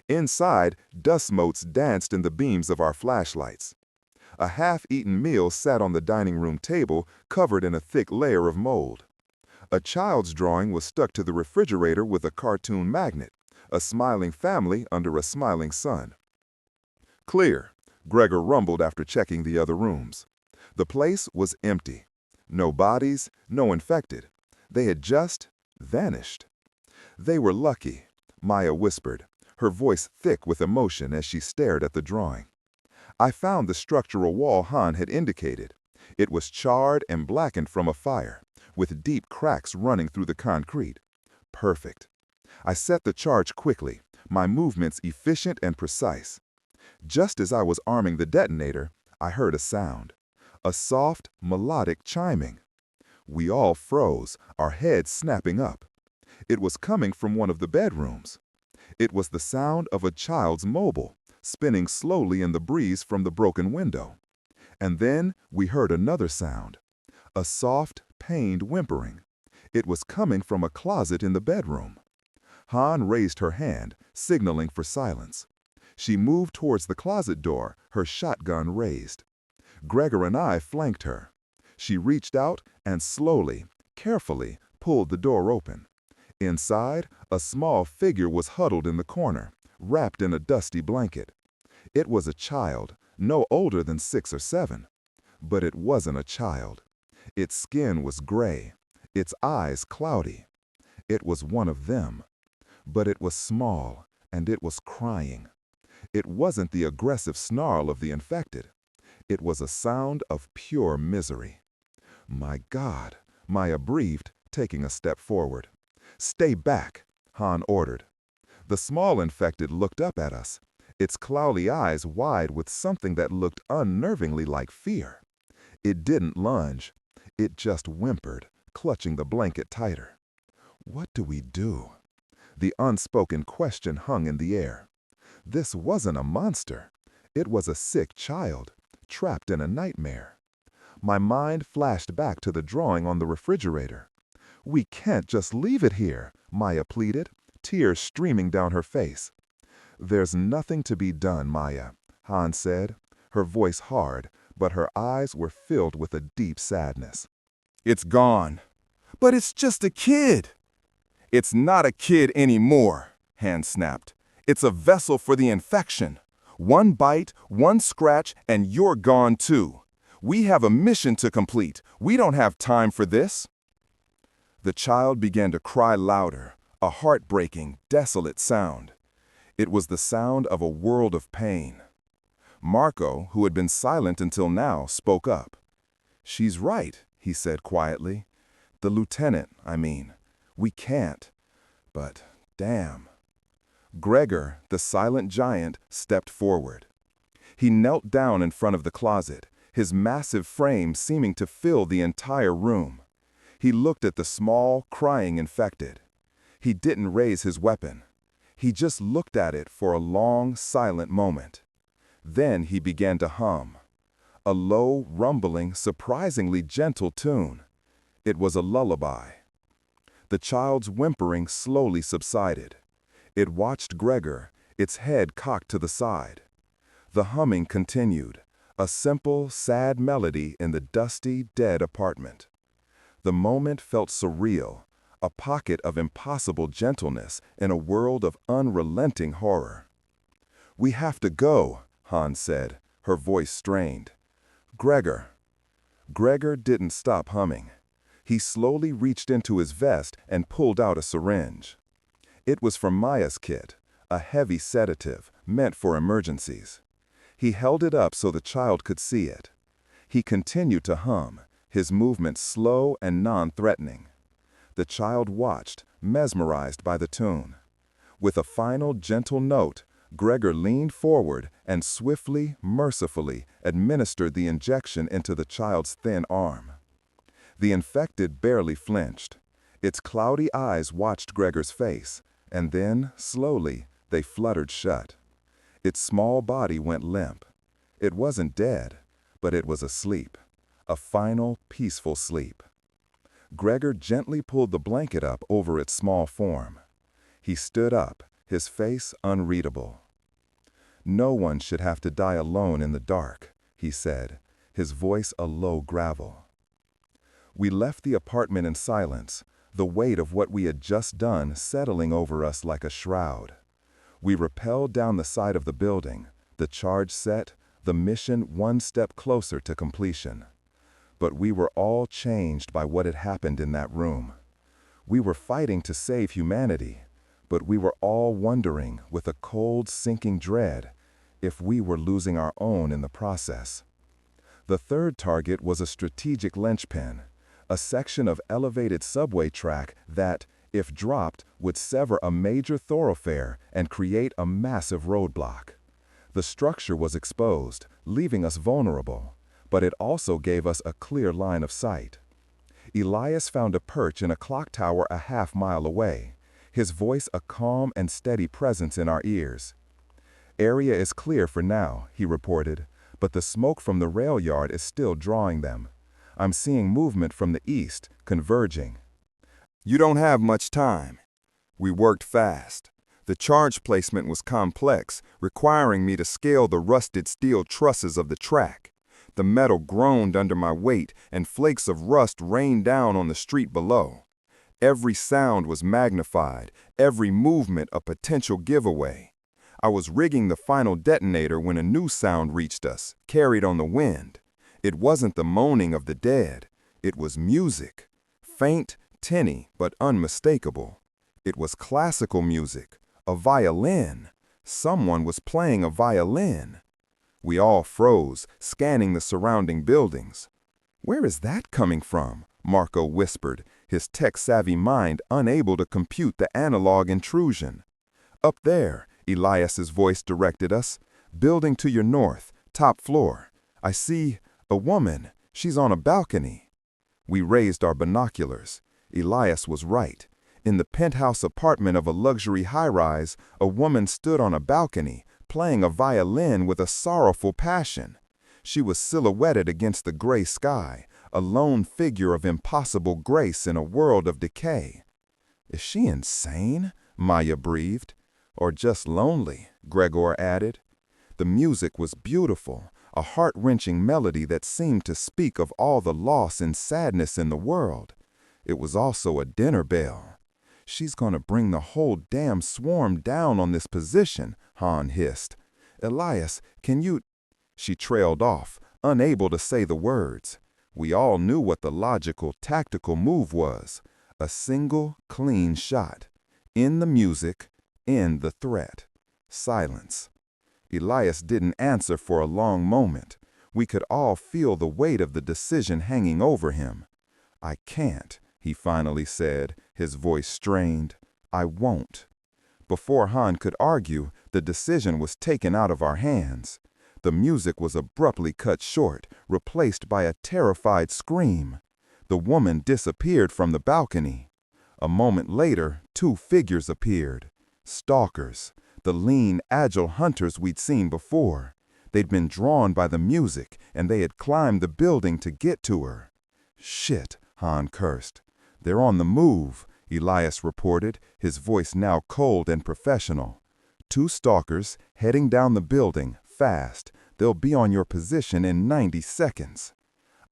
Inside, dust motes danced in the beams of our flashlights. A half-eaten meal sat on the dining room table, covered in a thick layer of mold. A child's drawing was stuck to the refrigerator with a cartoon magnet, a smiling family under a smiling sun. "Clear," Gregor rumbled after checking the other rooms. The place was empty. No bodies, no infected. They had just vanished. "They were lucky," Maya whispered, her voice thick with emotion as she stared at the drawing. I found the structural wall Han had indicated. It was charred and blackened from a fire, with deep cracks running through the concrete. Perfect. I set the charge quickly, my movements efficient and precise. Just as I was arming the detonator, I heard a sound. A soft, melodic chiming. We all froze, our heads snapping up. It was coming from one of the bedrooms. It was the sound of a child's mobile, spinning slowly in the breeze from the broken window. And then we heard another sound. A soft, pained whimpering. It was coming from a closet in the bedroom. Han raised her hand, signaling for silence. She moved towards the closet door, her shotgun raised. Gregor and I flanked her. She reached out and slowly, carefully, pulled the door open. Inside, a small figure was huddled in the corner, wrapped in a dusty blanket. It was a child, no older than 6 or 7. But it wasn't a child. Its skin was gray, its eyes cloudy. It was one of them. But it was small, and it was crying. It wasn't the aggressive snarl of the infected. It was a sound of pure misery. "My God," Maya breathed, taking a step forward. "Stay back," Han ordered. The small infected looked up at us, its cloudy eyes wide with something that looked unnervingly like fear. It didn't lunge. It just whimpered, clutching the blanket tighter. What do we do? The unspoken question hung in the air. This wasn't a monster. It was a sick child, trapped in a nightmare. My mind flashed back to the drawing on the refrigerator. "We can't just leave it here," Maya pleaded, tears streaming down her face. "There's nothing to be done, Maya," Han said, her voice hard, but her eyes were filled with a deep sadness. "It's gone." "But it's just a kid." "It's not a kid anymore," Han snapped. "It's a vessel for the infection. One bite, one scratch, and you're gone too. We have a mission to complete. We don't have time for this." The child began to cry louder, a heartbreaking, desolate sound. It was the sound of a world of pain. Marco, who had been silent until now, spoke up. "She's right," he said quietly. "The lieutenant, I mean. We can't. But, damn." Gregor, the silent giant, stepped forward. He knelt down in front of the closet, his massive frame seeming to fill the entire room. He looked at the small, crying infected. He didn't raise his weapon. He just looked at it for a long, silent moment. Then he began to hum. A low, rumbling, surprisingly gentle tune. It was a lullaby. The child's whimpering slowly subsided. It watched Gregor, its head cocked to the side. The humming continued, a simple, sad melody in the dusty, dead apartment. The moment felt surreal, a pocket of impossible gentleness in a world of unrelenting horror. "We have to go," Han said, her voice strained. "Gregor." Gregor didn't stop humming. He slowly reached into his vest and pulled out a syringe. It was from Maya's kit, a heavy sedative meant for emergencies. He held it up so the child could see it. He continued to hum, his movements slow and non-threatening. The child watched, mesmerized by the tune. With a final gentle note, Gregor leaned forward and swiftly, mercifully administered the injection into the child's thin arm. The infected barely flinched. Its cloudy eyes watched Gregor's face, and then, slowly, they fluttered shut. Its small body went limp. It wasn't dead, but it was asleep. A final, peaceful sleep. Gregor gently pulled the blanket up over its small form. He stood up, his face unreadable. "No one should have to die alone in the dark," he said, his voice a low gravel. We left the apartment in silence, the weight of what we had just done settling over us like a shroud. We rappelled down the side of the building, the charge set, the mission one step closer to completion. But we were all changed by what had happened in that room. We were fighting to save humanity, but we were all wondering, with a cold, sinking dread, if we were losing our own in the process. The third target was a strategic linchpin, a section of elevated subway track that, if dropped, would sever a major thoroughfare and create a massive roadblock. The structure was exposed, leaving us vulnerable, but it also gave us a clear line of sight. Elias found a perch in a clock tower a half-mile away, his voice a calm and steady presence in our ears. "Area is clear for now," he reported, "but the smoke from the rail yard is still drawing them. I'm seeing movement from the east, converging." You don't have much time. We worked fast. The charge placement was complex, requiring me to scale the rusted steel trusses of the track. The metal groaned under my weight, and flakes of rust rained down on the street below. Every sound was magnified, every movement a potential giveaway. I was rigging the final detonator when a new sound reached us, carried on the wind. It wasn't the moaning of the dead. It was music. Faint, tinny, but unmistakable. It was classical music. A violin. Someone was playing a violin. We all froze, scanning the surrounding buildings. "Where is that coming from?" Marco whispered, his tech-savvy mind unable to compute the analog intrusion. "Up there," Elias's voice directed us. "Building to your north, top floor. I see a woman. She's on a balcony. We raised our binoculars. Elias was right. In the penthouse apartment of a luxury high-rise, a woman stood on a balcony, playing a violin with a sorrowful passion. She was silhouetted against the gray sky, a lone figure of impossible grace in a world of decay. "Is she insane?" Maya breathed. "Or just lonely," Gregor added. The music was beautiful, a heart-wrenching melody that seemed to speak of all the loss and sadness in the world. It was also a dinner bell. "She's gonna bring the whole damn swarm down on this position," Han hissed. "Elias, can you—" She trailed off, unable to say the words. We all knew what the logical, tactical move was. A single, clean shot. In the music, end the threat. Silence. Elias didn't answer for a long moment. We could all feel the weight of the decision hanging over him. "I can't," he finally said, his voice strained. "I won't." Before Han could argue, the decision was taken out of our hands. The music was abruptly cut short, replaced by a terrified scream. The woman disappeared from the balcony. A moment later, two figures appeared. Stalkers, the lean, agile hunters we'd seen before. They'd been drawn by the music, and they had climbed the building to get to her. "Shit," Han cursed. "They're on the move," Elias reported, his voice now cold and professional. "Two stalkers, heading down the building, fast. They'll be on your position in 90 seconds.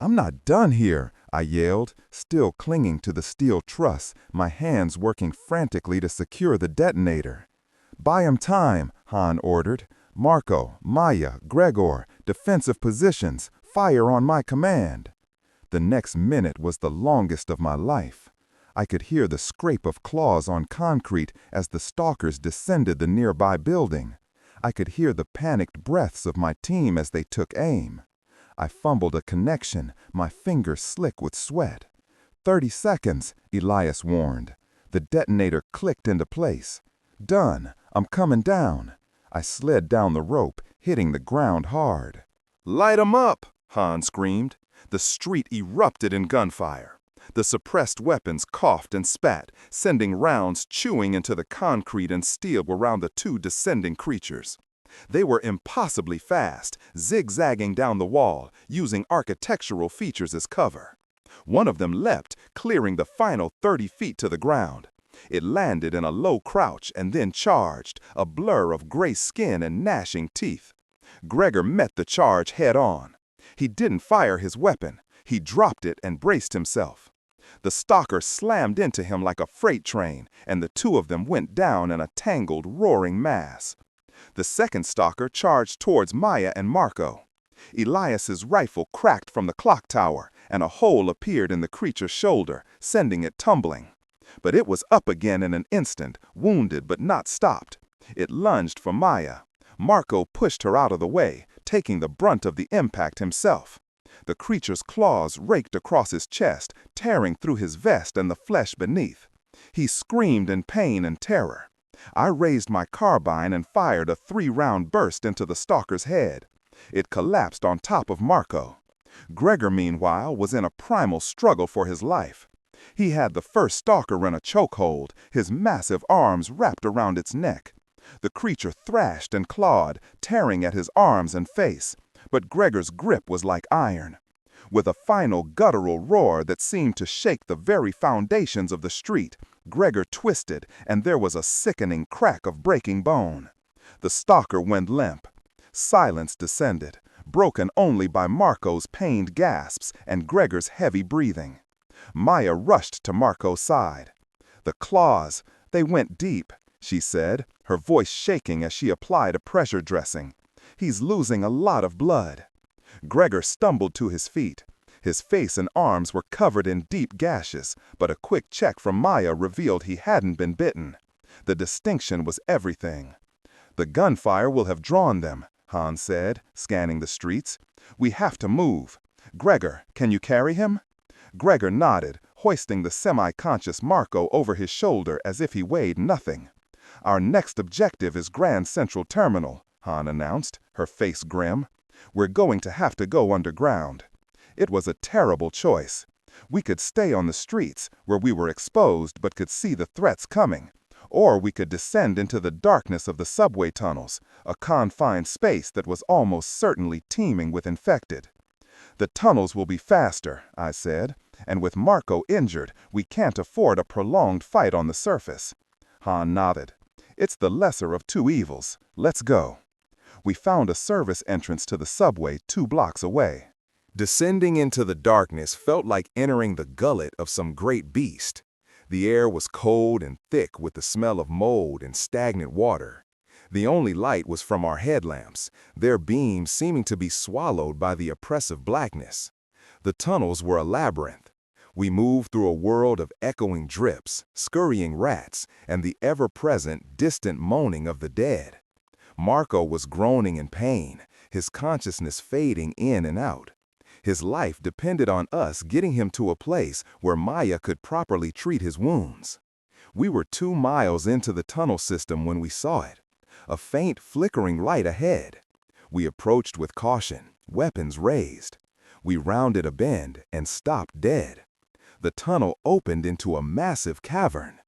"I'm not done here," I yelled, still clinging to the steel truss, my hands working frantically to secure the detonator. "Buy 'em time," Han ordered. "Marco, Maya, Gregor, defensive positions, fire on my command." The next minute was the longest of my life. I could hear the scrape of claws on concrete as the stalkers descended the nearby building. I could hear the panicked breaths of my team as they took aim. I fumbled a connection, my fingers slick with sweat. 30 seconds, Elias warned. The detonator clicked into place. "Done. I'm coming down." I slid down the rope, hitting the ground hard. "Light 'em up!" Han screamed. The street erupted in gunfire. The suppressed weapons coughed and spat, sending rounds chewing into the concrete and steel around the two descending creatures. They were impossibly fast, zigzagging down the wall, using architectural features as cover. One of them leapt, clearing the final 30 feet to the ground. It landed in a low crouch and then charged, a blur of gray skin and gnashing teeth. Gregor met the charge head-on. He didn't fire his weapon. He dropped it and braced himself. The stalker slammed into him like a freight train, and the two of them went down in a tangled, roaring mass. The second stalker charged towards Maya and Marco. Elias's rifle cracked from the clock tower, and a hole appeared in the creature's shoulder, sending it tumbling. But it was up again in an instant, wounded but not stopped. It lunged for Maya. Marco pushed her out of the way, taking the brunt of the impact himself. The creature's claws raked across his chest, tearing through his vest and the flesh beneath. He screamed in pain and terror. I raised my carbine and fired a 3-round burst into the stalker's head. It collapsed on top of Marco. Gregor, meanwhile, was in a primal struggle for his life. He had the first stalker in a chokehold, his massive arms wrapped around its neck. The creature thrashed and clawed, tearing at his arms and face, but Gregor's grip was like iron. With a final guttural roar that seemed to shake the very foundations of the street, Gregor twisted, and there was a sickening crack of breaking bone. The stalker went limp. Silence descended, broken only by Marco's pained gasps and Gregor's heavy breathing. Maya rushed to Marco's side. "The claws, they went deep," she said, her voice shaking as she applied a pressure dressing. "He's losing a lot of blood." Gregor stumbled to his feet. His face and arms were covered in deep gashes, but a quick check from Maya revealed he hadn't been bitten. The distinction was everything. "The gunfire will have drawn them," Han said, scanning the streets. "We have to move. Gregor, can you carry him?" Gregor nodded, hoisting the semi-conscious Marco over his shoulder as if he weighed nothing. "Our next objective is Grand Central Terminal," Han announced, her face grim. "We're going to have to go underground." It was a terrible choice. We could stay on the streets, where we were exposed but could see the threats coming. Or we could descend into the darkness of the subway tunnels, a confined space that was almost certainly teeming with infected. The tunnels will be faster, I said, and with Marco injured, we can't afford a prolonged fight on the surface. Han nodded. It's the lesser of two evils. Let's go. We found a service entrance to the subway 2 blocks away. Descending into the darkness felt like entering the gullet of some great beast. The air was cold and thick with the smell of mold and stagnant water. The only light was from our headlamps, their beams seeming to be swallowed by the oppressive blackness. The tunnels were a labyrinth. We moved through a world of echoing drips, scurrying rats, and the ever-present, distant moaning of the dead. Marco was groaning in pain, his consciousness fading in and out. His life depended on us getting him to a place where Maya could properly treat his wounds. We were 2 miles into the tunnel system when we saw it, a faint flickering light ahead. We approached with caution, weapons raised. We rounded a bend and stopped dead. The tunnel opened into a massive cavern,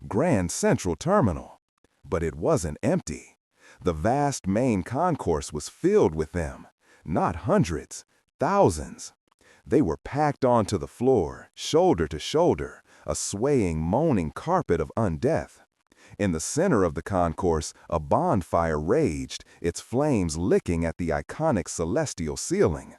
Grand Central Terminal. But it wasn't empty. The vast main concourse was filled with them, not hundreds, thousands. They were packed onto the floor, shoulder to shoulder, a swaying, moaning carpet of undeath. In the center of the concourse, a bonfire raged, its flames licking at the iconic celestial ceiling.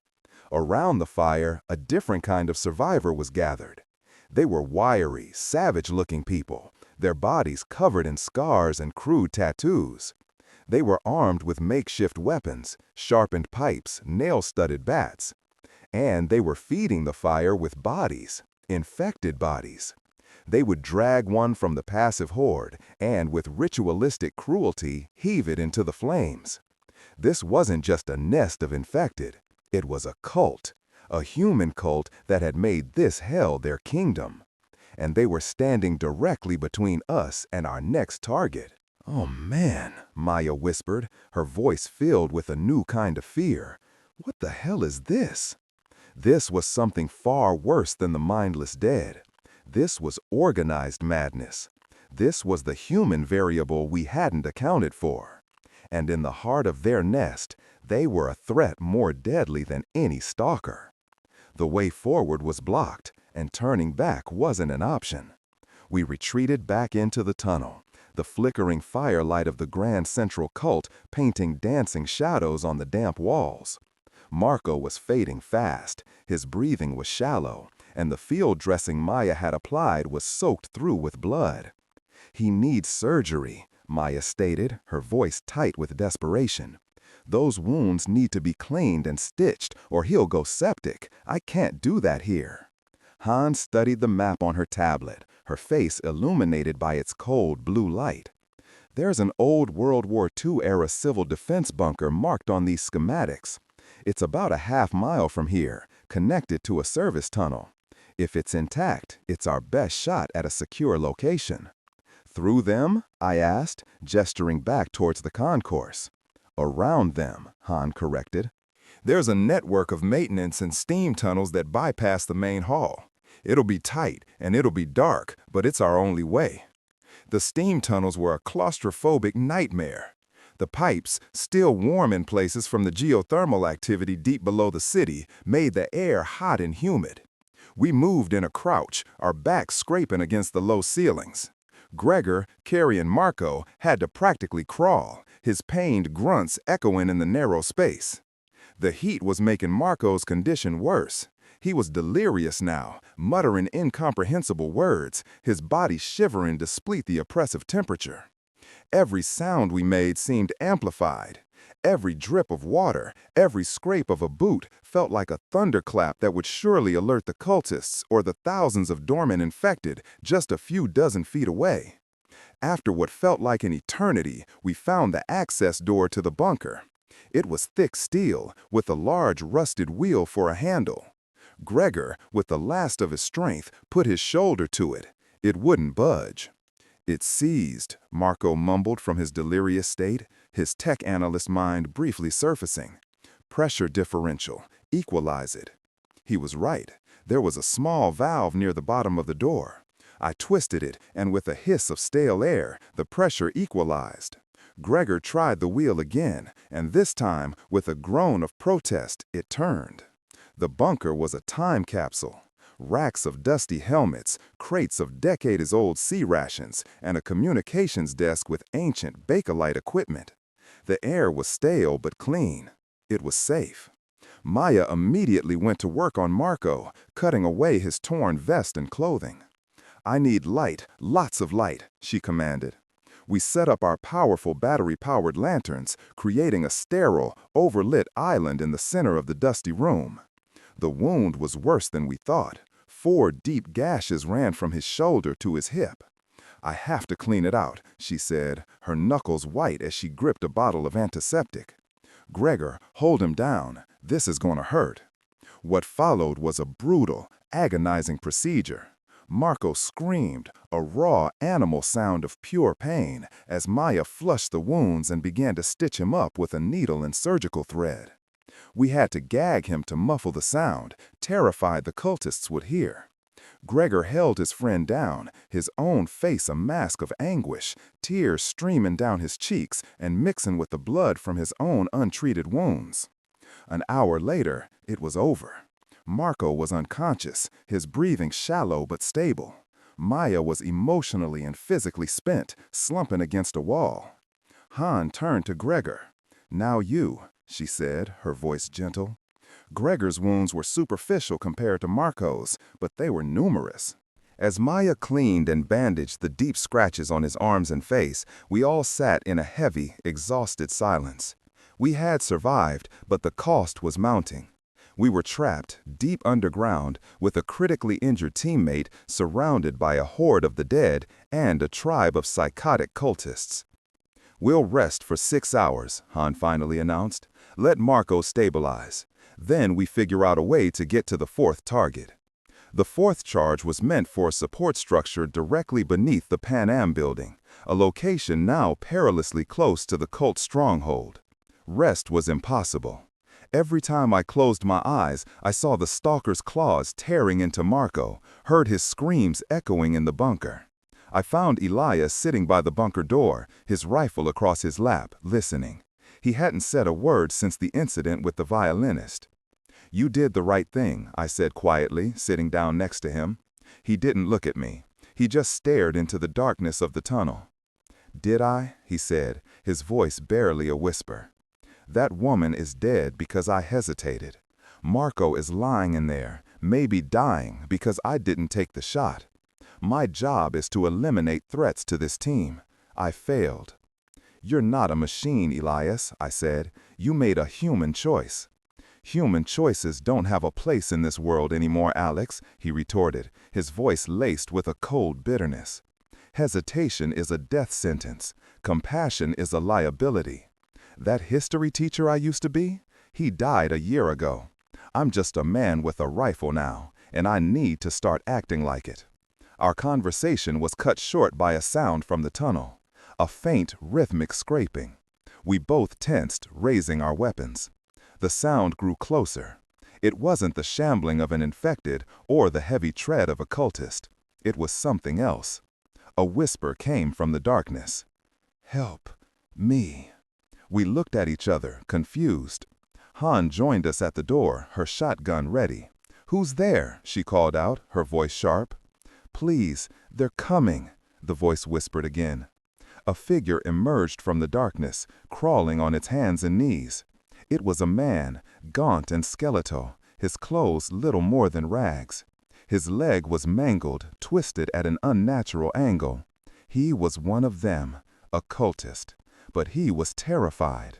Around the fire, a different kind of survivor was gathered. They were wiry, savage-looking people, their bodies covered in scars and crude tattoos. They were armed with makeshift weapons, sharpened pipes, nail-studded bats. And they were feeding the fire with bodies, infected bodies. They would drag one from the passive horde and, with ritualistic cruelty, heave it into the flames. This wasn't just a nest of infected. It was a cult, a human cult that had made this hell their kingdom. And they were standing directly between us and our next target. "Oh man," Maya whispered, her voice filled with a new kind of fear. "What the hell is this?" This was something far worse than the mindless dead. This was organized madness. This was the human variable we hadn't accounted for. And in the heart of their nest, they were a threat more deadly than any stalker. The way forward was blocked, and turning back wasn't an option. We retreated back into the tunnel, the flickering firelight of the Grand Central cult painting dancing shadows on the damp walls. Marco was fading fast, his breathing was shallow, and the field dressing Maya had applied was soaked through with blood. "He needs surgery," Maya stated, her voice tight with desperation. "Those wounds need to be cleaned and stitched, or he'll go septic. I can't do that here." Hans studied the map on her tablet, her face illuminated by its cold blue light. "There's an old World War II-era civil defense bunker marked on these schematics. It's about a half-mile from here, connected to a service tunnel. If it's intact, it's our best shot at a secure location." "Through them?" I asked, gesturing back towards the concourse. "Around them," Han corrected. "There's a network of maintenance and steam tunnels that bypass the main hall. It'll be tight and it'll be dark, but it's our only way." The steam tunnels were a claustrophobic nightmare. The pipes, still warm in places from the geothermal activity deep below the city, made the air hot and humid. We moved in a crouch, our backs scraping against the low ceilings. Gregor, Carrie, and Marco had to practically crawl, his pained grunts echoing in the narrow space. The heat was making Marco's condition worse. He was delirious now, muttering incomprehensible words, his body shivering to split the oppressive temperature. Every sound we made seemed amplified. Every drip of water, every scrape of a boot felt like a thunderclap that would surely alert the cultists or the thousands of dormant infected just a few dozen feet away. After what felt like an eternity, we found the access door to the bunker. It was thick steel, with a large rusted wheel for a handle. Gregor, with the last of his strength, put his shoulder to it. It wouldn't budge. "It's seized," Marco mumbled from his delirious state, his tech analyst mind briefly surfacing. "Pressure differential. Equalize it." He was right. There was a small valve near the bottom of the door. I twisted it, and with a hiss of stale air, the pressure equalized. Gregor tried the wheel again, and this time, with a groan of protest, it turned. The bunker was a time capsule. Racks of dusty helmets, crates of decades-old sea rations, and a communications desk with ancient Bakelite equipment. The air was stale but clean. It was safe. Maya immediately went to work on Marco, cutting away his torn vest and clothing. "I need light, lots of light," she commanded. We set up our powerful battery-powered lanterns, creating a sterile, overlit island in the center of the dusty room. The wound was worse than we thought. 4 deep gashes ran from his shoulder to his hip. "I have to clean it out," she said, her knuckles white as she gripped a bottle of antiseptic. "Gregor, hold him down. This is gonna hurt." What followed was a brutal, agonizing procedure. Marco screamed, a raw animal sound of pure pain, as Maya flushed the wounds and began to stitch him up with a needle and surgical thread. We had to gag him to muffle the sound, terrified the cultists would hear. Gregor held his friend down, his own face a mask of anguish, tears streaming down his cheeks and mixing with the blood from his own untreated wounds. An hour later, it was over. Marco was unconscious, his breathing shallow but stable. Maya was emotionally and physically spent, slumping against a wall. Han turned to Gregor. "Now you," she said, her voice gentle. Gregor's wounds were superficial compared to Marco's, but they were numerous. As Maya cleaned and bandaged the deep scratches on his arms and face, we all sat in a heavy, exhausted silence. We had survived, but the cost was mounting. We were trapped, deep underground, with a critically injured teammate surrounded by a horde of the dead and a tribe of psychotic cultists. "We'll rest for 6 hours," Han finally announced. "Let Marco stabilize. Then we figure out a way to get to the 4th target." The 4th charge was meant for a support structure directly beneath the Pan Am building, a location now perilously close to the cult stronghold. Rest was impossible. Every time I closed my eyes, I saw the stalker's claws tearing into Marco, heard his screams echoing in the bunker. I found Elias sitting by the bunker door, his rifle across his lap, listening. He hadn't said a word since the incident with the violinist. "You did the right thing," I said quietly, sitting down next to him. He didn't look at me. He just stared into the darkness of the tunnel. "Did I?" he said, his voice barely a whisper. "That woman is dead because I hesitated. Marco is lying in there, maybe dying because I didn't take the shot. My job is to eliminate threats to this team. I failed." "You're not a machine, Elias," I said. "You made a human choice." "Human choices don't have a place in this world anymore, Alex," he retorted, his voice laced with a cold bitterness. "Hesitation is a death sentence. Compassion is a liability. That history teacher I used to be, he died a year ago. I'm just a man with a rifle now, and I need to start acting like it." Our conversation was cut short by a sound from the tunnel, a faint, rhythmic scraping. We both tensed, raising our weapons. The sound grew closer. It wasn't the shambling of an infected or the heavy tread of a cultist. It was something else. A whisper came from the darkness. "Help me." We looked at each other, confused. Han joined us at the door, her shotgun ready. "Who's there?" she called out, her voice sharp. "Please, they're coming," the voice whispered again. A figure emerged from the darkness, crawling on its hands and knees. It was a man, gaunt and skeletal, his clothes little more than rags. His leg was mangled, twisted at an unnatural angle. He was one of them, a cultist. But he was terrified.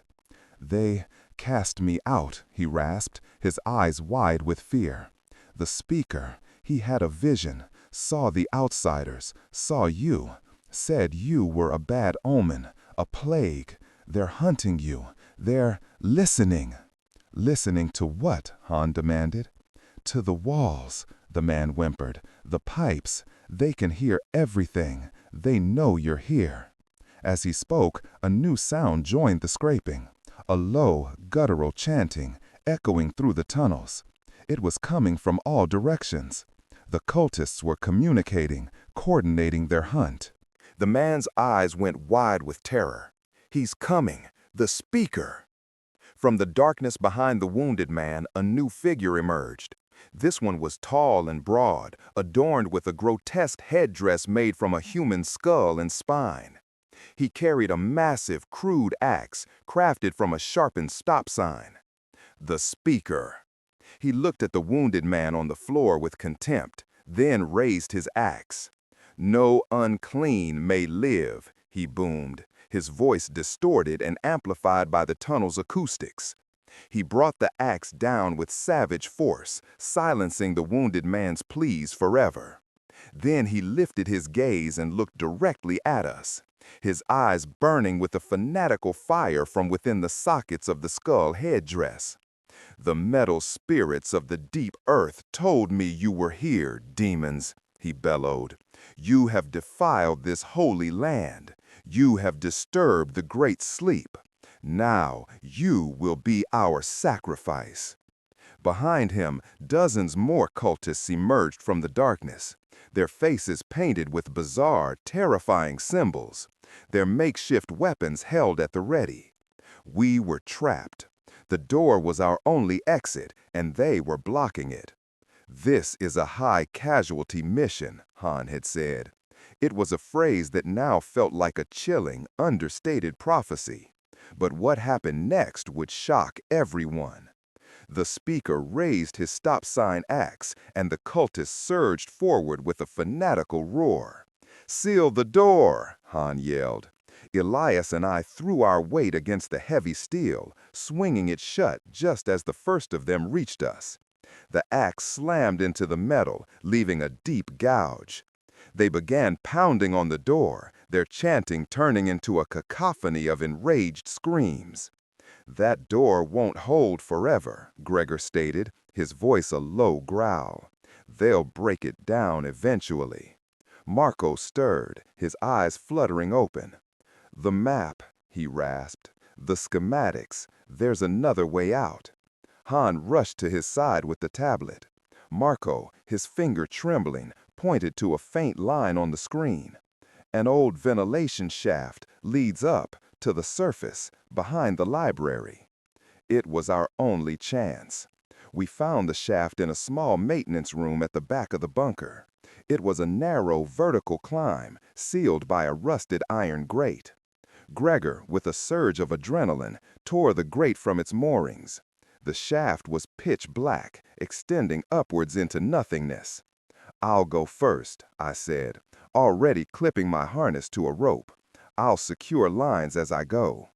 "They cast me out," he rasped, his eyes wide with fear. "The speaker, he had a vision, saw the outsiders, saw you, said you were a bad omen, a plague. They're hunting you. They're listening." "Listening to what?" Han demanded. "To the walls," the man whimpered. "The pipes. They can hear everything. They know you're here." As he spoke, a new sound joined the scraping, a low, guttural chanting, echoing through the tunnels. It was coming from all directions. The cultists were communicating, coordinating their hunt. The man's eyes went wide with terror. He's coming, the speaker. From the darkness behind the wounded man, a new figure emerged. This one was tall and broad, adorned with a grotesque headdress made from a human skull and spine. He carried a massive, crude axe, crafted from a sharpened stop sign. The speaker. He looked at the wounded man on the floor with contempt, then raised his axe. "No unclean may live," he boomed, his voice distorted and amplified by the tunnel's acoustics. He brought the axe down with savage force, silencing the wounded man's pleas forever. Then he lifted his gaze and looked directly at us, his eyes burning with a fanatical fire from within the sockets of the skull headdress. "The metal spirits of the deep earth told me you were here, demons," he bellowed. "You have defiled this holy land. You have disturbed the great sleep. Now you will be our sacrifice." Behind him, dozens more cultists emerged from the darkness, their faces painted with bizarre, terrifying symbols, their makeshift weapons held at the ready. We were trapped. The door was our only exit, and they were blocking it. "This is a high-casualty mission," Han had said. It was a phrase that now felt like a chilling, understated prophecy. But what happened next would shock everyone. The speaker raised his stop sign axe, and the cultists surged forward with a fanatical roar. "Seal the door!" Han yelled. Elias and I threw our weight against the heavy steel, swinging it shut just as the first of them reached us. The axe slammed into the metal, leaving a deep gouge. They began pounding on the door, their chanting turning into a cacophony of enraged screams. "That door won't hold forever," Gregor stated, his voice a low growl. "They'll break it down eventually." Marco stirred, his eyes fluttering open. "The map," he rasped. "The schematics. There's another way out." Han rushed to his side with the tablet. Marco, his finger trembling, pointed to a faint line on the screen. "An old ventilation shaft leads up to the surface behind the library." It was our only chance. We found the shaft in a small maintenance room at the back of the bunker. It was a narrow vertical climb, sealed by a rusted iron grate. Gregor, with a surge of adrenaline, tore the grate from its moorings. The shaft was pitch black, extending upwards into nothingness. "I'll go first," I said, already clipping my harness to a rope. "I'll secure lines as I go."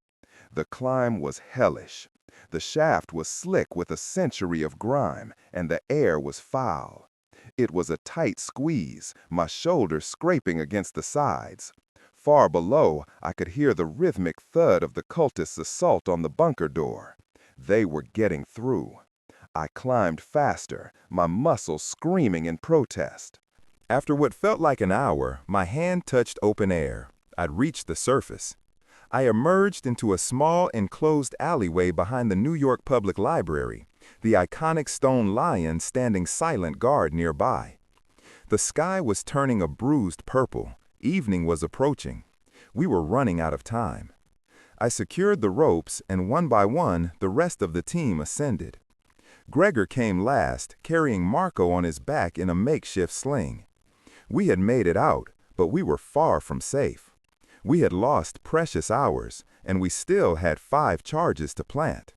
The climb was hellish. The shaft was slick with a century of grime, and the air was foul. It was a tight squeeze, my shoulders scraping against the sides. Far below, I could hear the rhythmic thud of the cultists' assault on the bunker door. They were getting through. I climbed faster, my muscles screaming in protest. After what felt like an hour, my hand touched open air. I'd reached the surface. I emerged into a small enclosed alleyway behind the New York Public Library, the iconic stone lion standing silent guard nearby. The sky was turning a bruised purple. Evening was approaching. We were running out of time. I secured the ropes, and one by one, the rest of the team ascended. Gregor came last, carrying Marco on his back in a makeshift sling. We had made it out, but we were far from safe. We had lost precious hours, and we still had 5 charges to plant.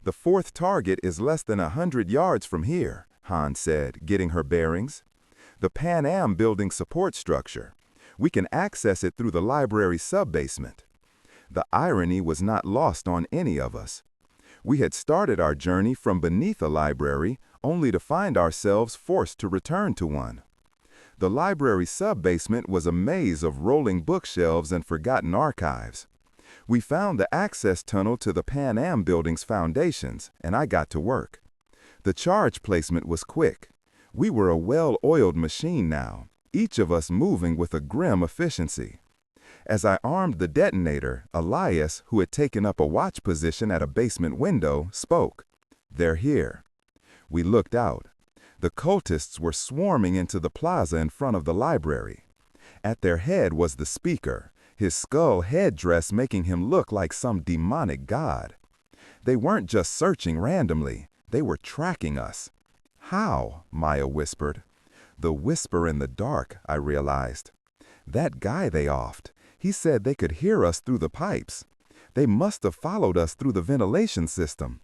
"The fourth target is less than 100 yards from here," Han said, getting her bearings. "The Pan Am building support structure. We can access it through the library sub-basement." The irony was not lost on any of us. We had started our journey from beneath a library, only to find ourselves forced to return to one. The library sub-basement was a maze of rolling bookshelves and forgotten archives. We found the access tunnel to the Pan Am building's foundations, and I got to work. The charge placement was quick. We were a well-oiled machine now, each of us moving with a grim efficiency. As I armed the detonator, Elias, who had taken up a watch position at a basement window, spoke. "They're here." We looked out. The cultists were swarming into the plaza in front of the library. At their head was the speaker, his skull headdress making him look like some demonic god. They weren't just searching randomly, they were tracking us. How? Maya whispered. The whisper in the dark, I realized. That guy they offed, he said they could hear us through the pipes. They must have followed us through the ventilation system.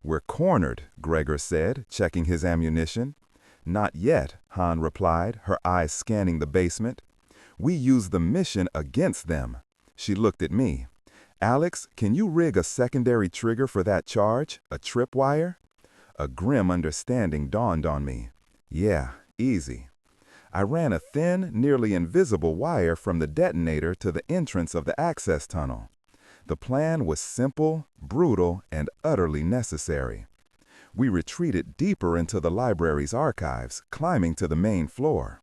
We're cornered, Gregor said, checking his ammunition. Not yet, Han replied, her eyes scanning the basement. We use the mission against them. She looked at me. Alex, can you rig a secondary trigger for that charge, a tripwire? A grim understanding dawned on me. Yeah, easy. I ran a thin, nearly invisible wire from the detonator to the entrance of the access tunnel. The plan was simple, brutal, and utterly necessary. We retreated deeper into the library's archives, climbing to the main floor.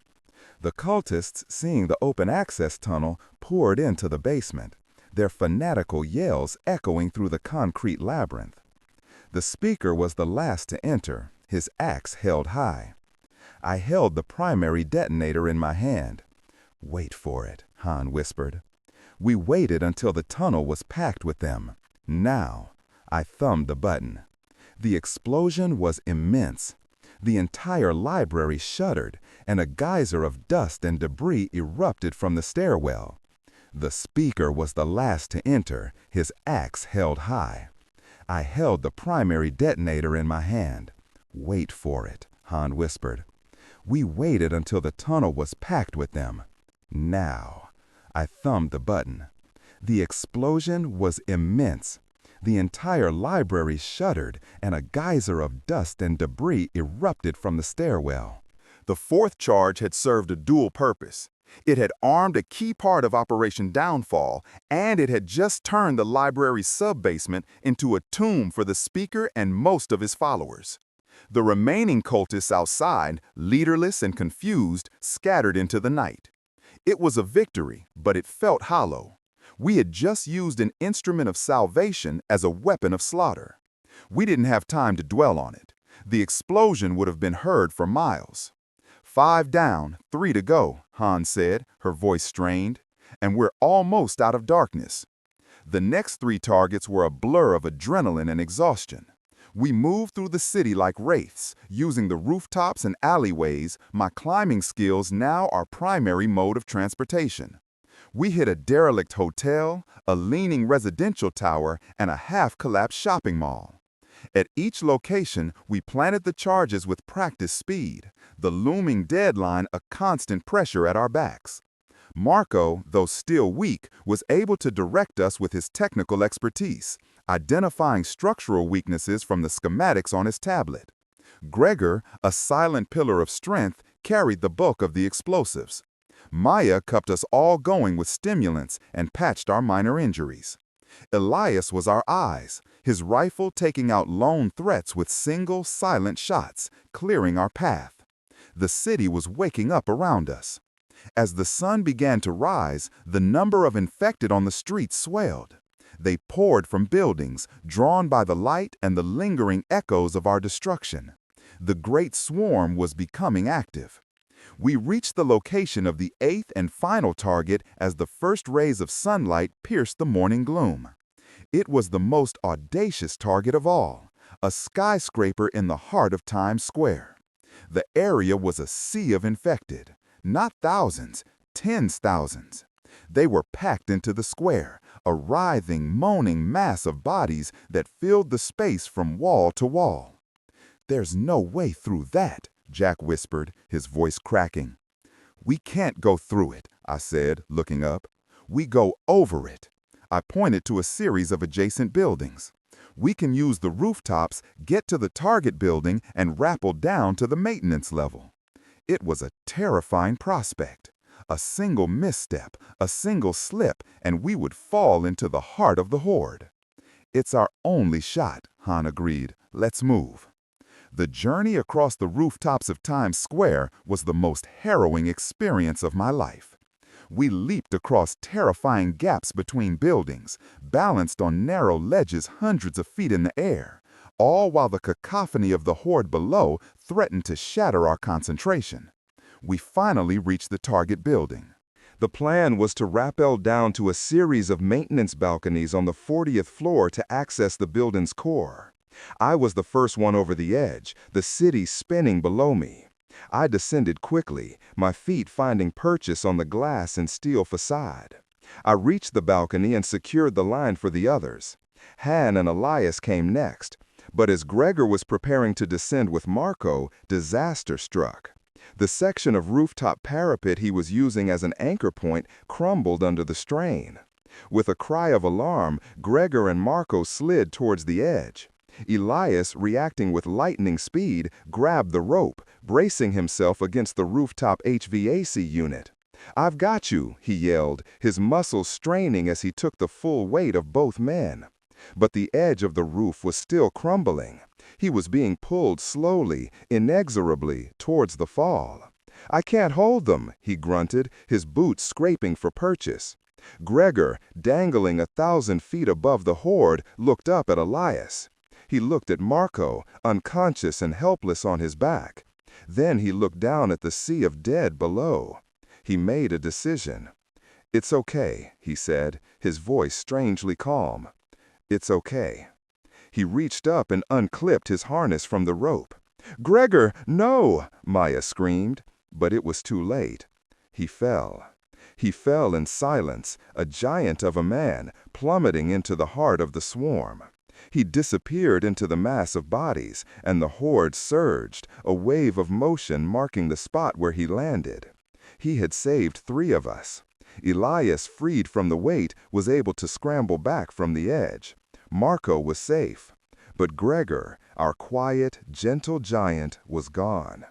The cultists, seeing the open access tunnel, poured into the basement, their fanatical yells echoing through the concrete labyrinth. The speaker was the last to enter, his axe held high. I held the primary detonator in my hand. Wait for it, Han whispered. We waited until the tunnel was packed with them. Now, I thumbed the button. The explosion was immense. The entire library shuddered, and a geyser of dust and debris erupted from the stairwell. The speaker was the last to enter, his axe held high. I held the primary detonator in my hand. Wait for it, Han whispered. We waited until the tunnel was packed with them. Now, I thumbed the button. The explosion was immense. The entire library shuddered, and a geyser of dust and debris erupted from the stairwell. The fourth charge had served a dual purpose. It had armed a key part of Operation Downfall, and it had just turned the library's sub-basement into a tomb for the speaker and most of his followers. The remaining cultists outside, leaderless and confused, scattered into the night. It was a victory, but it felt hollow. We had just used an instrument of salvation as a weapon of slaughter. We didn't have time to dwell on it. The explosion would have been heard for miles. 5 down, 3 to go, Han said, her voice strained, and we're almost out of darkness. The next 3 targets were a blur of adrenaline and exhaustion. We moved through the city like wraiths, using the rooftops and alleyways, my climbing skills now our primary mode of transportation. We hit a derelict hotel, a leaning residential tower, and a half-collapsed shopping mall. At each location, we planted the charges with practiced speed, the looming deadline a constant pressure at our backs. Marco, though still weak, was able to direct us with his technical expertise, identifying structural weaknesses from the schematics on his tablet. Gregor, a silent pillar of strength, carried the bulk of the explosives. Maya kept us all going with stimulants and patched our minor injuries. Elias was our eyes, his rifle taking out lone threats with single, silent shots, clearing our path. The city was waking up around us. As the sun began to rise, the number of infected on the streets swelled. They poured from buildings, drawn by the light and the lingering echoes of our destruction. The great swarm was becoming active. We reached the location of the 8th and final target as the first rays of sunlight pierced the morning gloom. It was the most audacious target of all, a skyscraper in the heart of Times Square. The area was a sea of infected, not thousands, tens thousands. They were packed into the square, a writhing, moaning mass of bodies that filled the space from wall to wall. "There's no way through that," Jack whispered, his voice cracking. "We can't go through it," I said, looking up. "We go over it." I pointed to a series of adjacent buildings. "We can use the rooftops, get to the target building, and rappel down to the maintenance level." It was a terrifying prospect. A single misstep, a single slip, and we would fall into the heart of the horde. "It's our only shot," Han agreed. "Let's move." The journey across the rooftops of Times Square was the most harrowing experience of my life. We leaped across terrifying gaps between buildings, balanced on narrow ledges hundreds of feet in the air, all while the cacophony of the horde below threatened to shatter our concentration. We finally reached the target building. The plan was to rappel down to a series of maintenance balconies on the 40th floor to access the building's core. I was the first one over the edge, the city spinning below me. I descended quickly, my feet finding purchase on the glass and steel facade. I reached the balcony and secured the line for the others. Han and Elias came next, but as Gregor was preparing to descend with Marco, disaster struck. The section of rooftop parapet he was using as an anchor point crumbled under the strain. With a cry of alarm, Gregor and Marco slid towards the edge. Elias, reacting with lightning speed, grabbed the rope, bracing himself against the rooftop HVAC unit. "I've got you," he yelled, his muscles straining as he took the full weight of both men. But the edge of the roof was still crumbling. He was being pulled slowly, inexorably, towards the fall. "I can't hold them," he grunted, his boots scraping for purchase. Gregor, dangling 1,000 feet above the horde, looked up at Elias. He looked at Marco, unconscious and helpless on his back. Then he looked down at the sea of dead below. He made a decision. "It's okay," he said, his voice strangely calm. "It's okay." He reached up and unclipped his harness from the rope. "Gregor, no!" Maya screamed, but it was too late. He fell. He fell in silence, a giant of a man, plummeting into the heart of the swarm. He disappeared into the mass of bodies, and the horde surged, a wave of motion marking the spot where he landed. He had saved 3 of us. Elias, freed from the weight, was able to scramble back from the edge. Marco was safe. But Gregor, our quiet, gentle giant, was gone.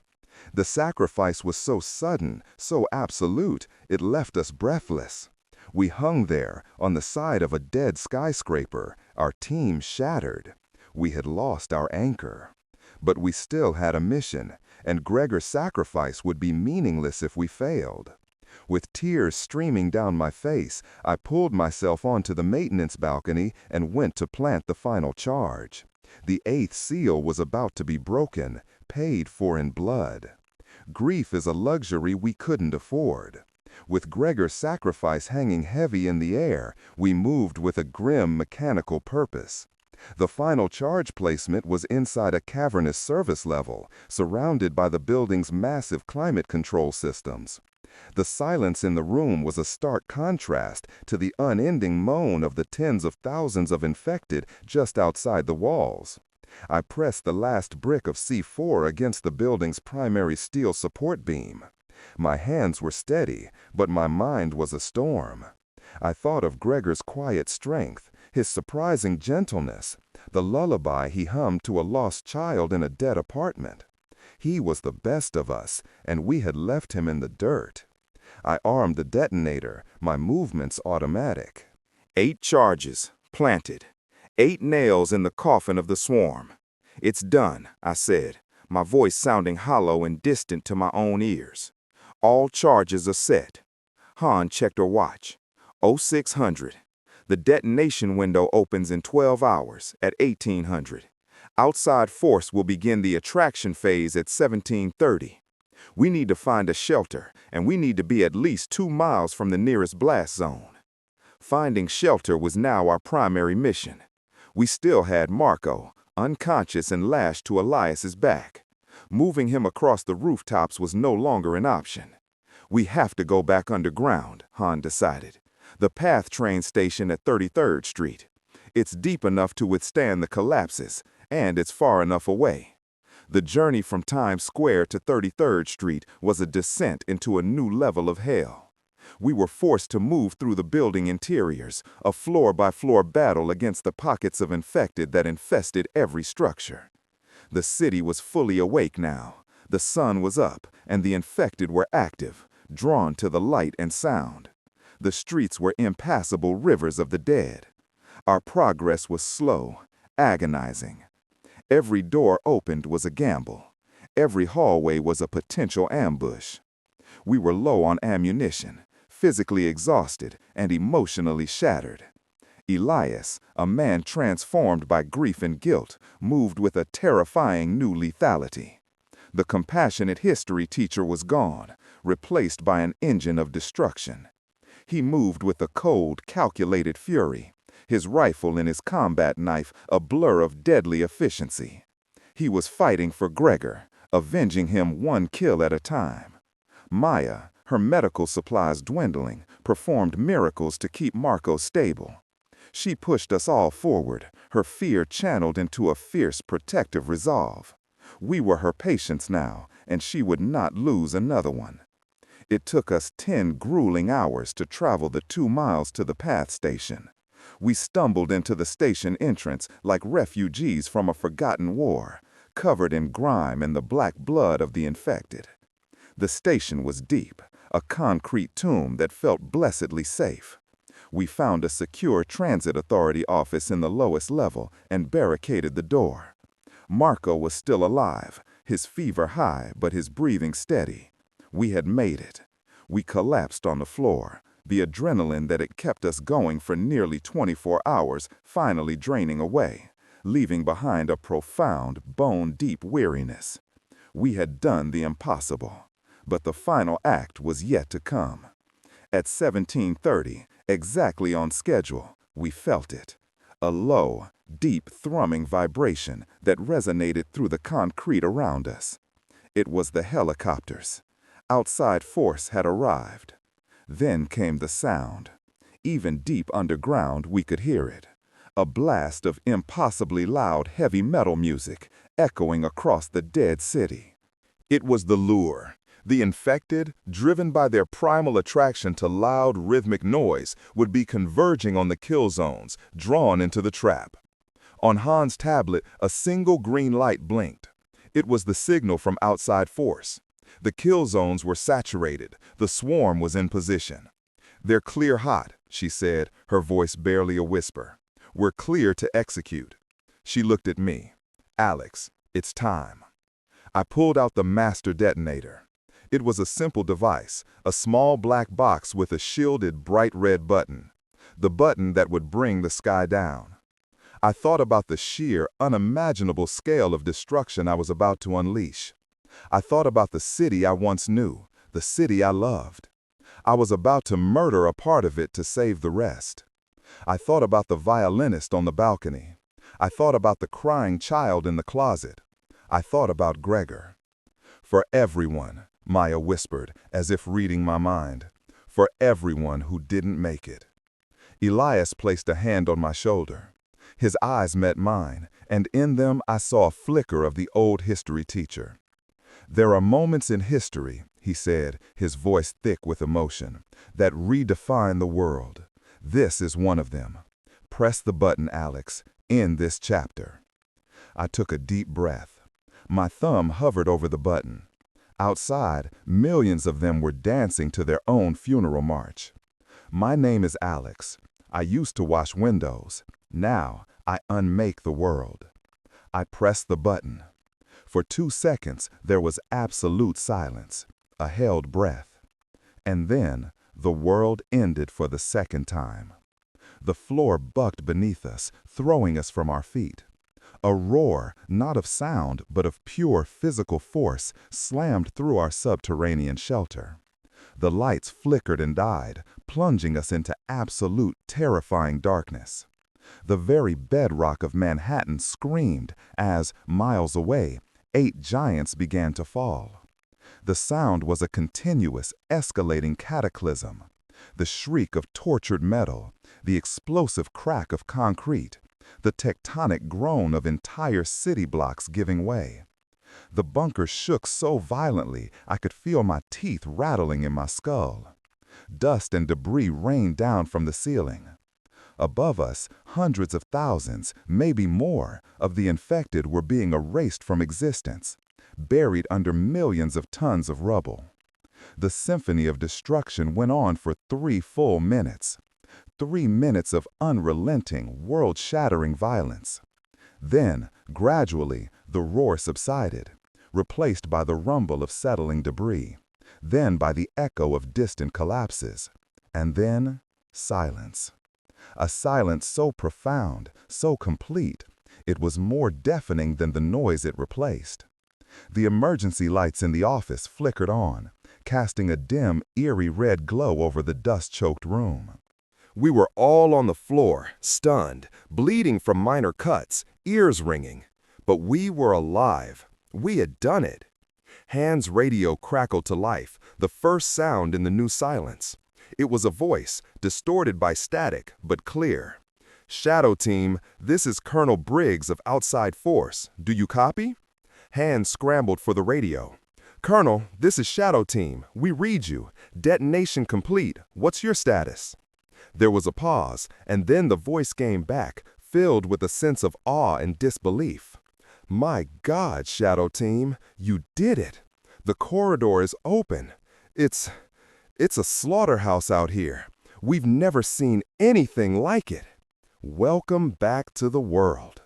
The sacrifice was so sudden, so absolute, it left us breathless. We hung there, on the side of a dead skyscraper, our team shattered. We had lost our anchor. But we still had a mission, and Gregor's sacrifice would be meaningless if we failed. With tears streaming down my face, I pulled myself onto the maintenance balcony and went to plant the final charge. The 8th seal was about to be broken, paid for in blood. Grief is a luxury we couldn't afford. With Gregor's sacrifice hanging heavy in the air, we moved with a grim mechanical purpose. The final charge placement was inside a cavernous service level, surrounded by the building's massive climate control systems. The silence in the room was a stark contrast to the unending moan of the tens of thousands of infected just outside the walls. I pressed the last brick of C4 against the building's primary steel support beam. My hands were steady, but my mind was a storm. I thought of Gregor's quiet strength, his surprising gentleness, the lullaby he hummed to a lost child in a dead apartment. He was the best of us, and we had left him in the dirt. I armed the detonator, my movements automatic. 8 charges, planted. 8 nails in the coffin of the swarm. "It's done," I said, my voice sounding hollow and distant to my own ears. "All charges are set." Han checked her watch. 0600. The detonation window opens in 12 hours at 1800. Outside force will begin the attraction phase at 1730. We need to find a shelter, and we need to be at least 2 miles from the nearest blast zone. Finding shelter was now our primary mission. We still had Marco, unconscious and lashed to Elias's back. Moving him across the rooftops was no longer an option. "We have to go back underground," Han decided. "The PATH train station at 33rd Street. It's deep enough to withstand the collapses, and it's far enough away." The journey from Times Square to 33rd Street was a descent into a new level of hell. We were forced to move through the building interiors, a floor-by-floor battle against the pockets of infected that infested every structure. The city was fully awake now. The sun was up, and the infected were active, drawn to the light and sound. The streets were impassable rivers of the dead. Our progress was slow, agonizing. Every door opened was a gamble. Every hallway was a potential ambush. We were low on ammunition, physically exhausted, and emotionally shattered. Elias, a man transformed by grief and guilt, moved with a terrifying new lethality. The compassionate history teacher was gone, replaced by an engine of destruction. He moved with a cold, calculated fury, his rifle and his combat knife a blur of deadly efficiency. He was fighting for Gregor, avenging him one kill at a time. Maya, her medical supplies dwindling, performed miracles to keep Marco stable. She pushed us all forward, her fear channeled into a fierce protective resolve. We were her patients now, and she would not lose another one. It took us 10 grueling hours to travel the 2 miles to the path station. We stumbled into the station entrance like refugees from a forgotten war, covered in grime and the black blood of the infected. The station was deep, a concrete tomb that felt blessedly safe. We found a secure transit authority office in the lowest level and barricaded the door. Marco was still alive, his fever high but his breathing steady. We had made it. We collapsed on the floor, the adrenaline that had kept us going for nearly 24 hours finally draining away, leaving behind a profound, bone-deep weariness. We had done the impossible, but the final act was yet to come. At 17:30, exactly on schedule, we felt it. A low, deep thrumming vibration that resonated through the concrete around us. It was the helicopters. Outside force had arrived. Then came the sound. Even deep underground we could hear it. A blast of impossibly loud heavy metal music echoing across the dead city. It was the lure. The infected, driven by their primal attraction to loud, rhythmic noise, would be converging on the kill zones, drawn into the trap. On Han's tablet, a single green light blinked. It was the signal from outside force. The kill zones were saturated. The swarm was in position. "They're clear hot," she said, her voice barely a whisper. "We're clear to execute." She looked at me. "Alex, it's time." I pulled out the master detonator. It was a simple device, a small black box with a shielded bright red button. The button that would bring the sky down. I thought about the sheer, unimaginable scale of destruction I was about to unleash. I thought about the city I once knew, the city I loved. I was about to murder a part of it to save the rest. I thought about the violinist on the balcony. I thought about the crying child in the closet. I thought about Gregor. "For everyone," Maya whispered, as if reading my mind. "For everyone who didn't make it." Elias placed a hand on my shoulder. His eyes met mine, and in them I saw a flicker of the old history teacher. "There are moments in history," he said, his voice thick with emotion, "that redefine the world. This is one of them. Press the button, Alex. End this chapter." I took a deep breath. My thumb hovered over the button. Outside, millions of them were dancing to their own funeral march. My name is Alex. I used to wash windows. Now, I unmake the world. I pressed the button. For 2 seconds, there was absolute silence, a held breath. And then, the world ended for the second time. The floor bucked beneath us, throwing us from our feet. A roar, not of sound, but of pure physical force, slammed through our subterranean shelter. The lights flickered and died, plunging us into absolute, terrifying darkness. The very bedrock of Manhattan screamed as, miles away, 8 giants began to fall. The sound was a continuous, escalating cataclysm. The shriek of tortured metal, the explosive crack of concrete, the tectonic groan of entire city blocks giving way. The bunker shook so violently I could feel my teeth rattling in my skull. Dust and debris rained down from the ceiling. Above us, hundreds of thousands, maybe more, of the infected were being erased from existence, buried under millions of tons of rubble. The symphony of destruction went on for 3 full minutes. 3 minutes of unrelenting, world-shattering violence. Then, gradually, the roar subsided, replaced by the rumble of settling debris, then by the echo of distant collapses, and then silence. A silence so profound, so complete, it was more deafening than the noise it replaced. The emergency lights in the office flickered on, casting a dim, eerie red glow over the dust-choked room. We were all on the floor, stunned, bleeding from minor cuts, ears ringing. But we were alive. We had done it. Han's radio crackled to life, the first sound in the new silence. It was a voice, distorted by static, but clear. "Shadow Team, this is Colonel Briggs of Outside Force. Do you copy?" Han scrambled for the radio. "Colonel, this is Shadow Team. We read you. Detonation complete. What's your status?" There was a pause, and then the voice came back, filled with a sense of awe and disbelief. "My God, Shadow Team, you did it. The corridor is open. It's a slaughterhouse out here. We've never seen anything like it. Welcome back to the world."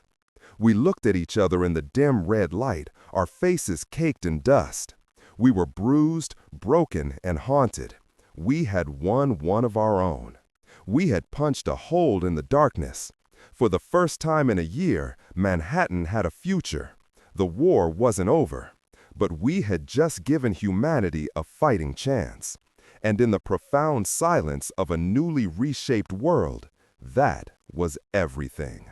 We looked at each other in the dim red light, our faces caked in dust. We were bruised, broken, and haunted. We had won one of our own. We had punched a hole in the darkness. For the first time in a year, Manhattan had a future. The war wasn't over, but we had just given humanity a fighting chance. And in the profound silence of a newly reshaped world, that was everything.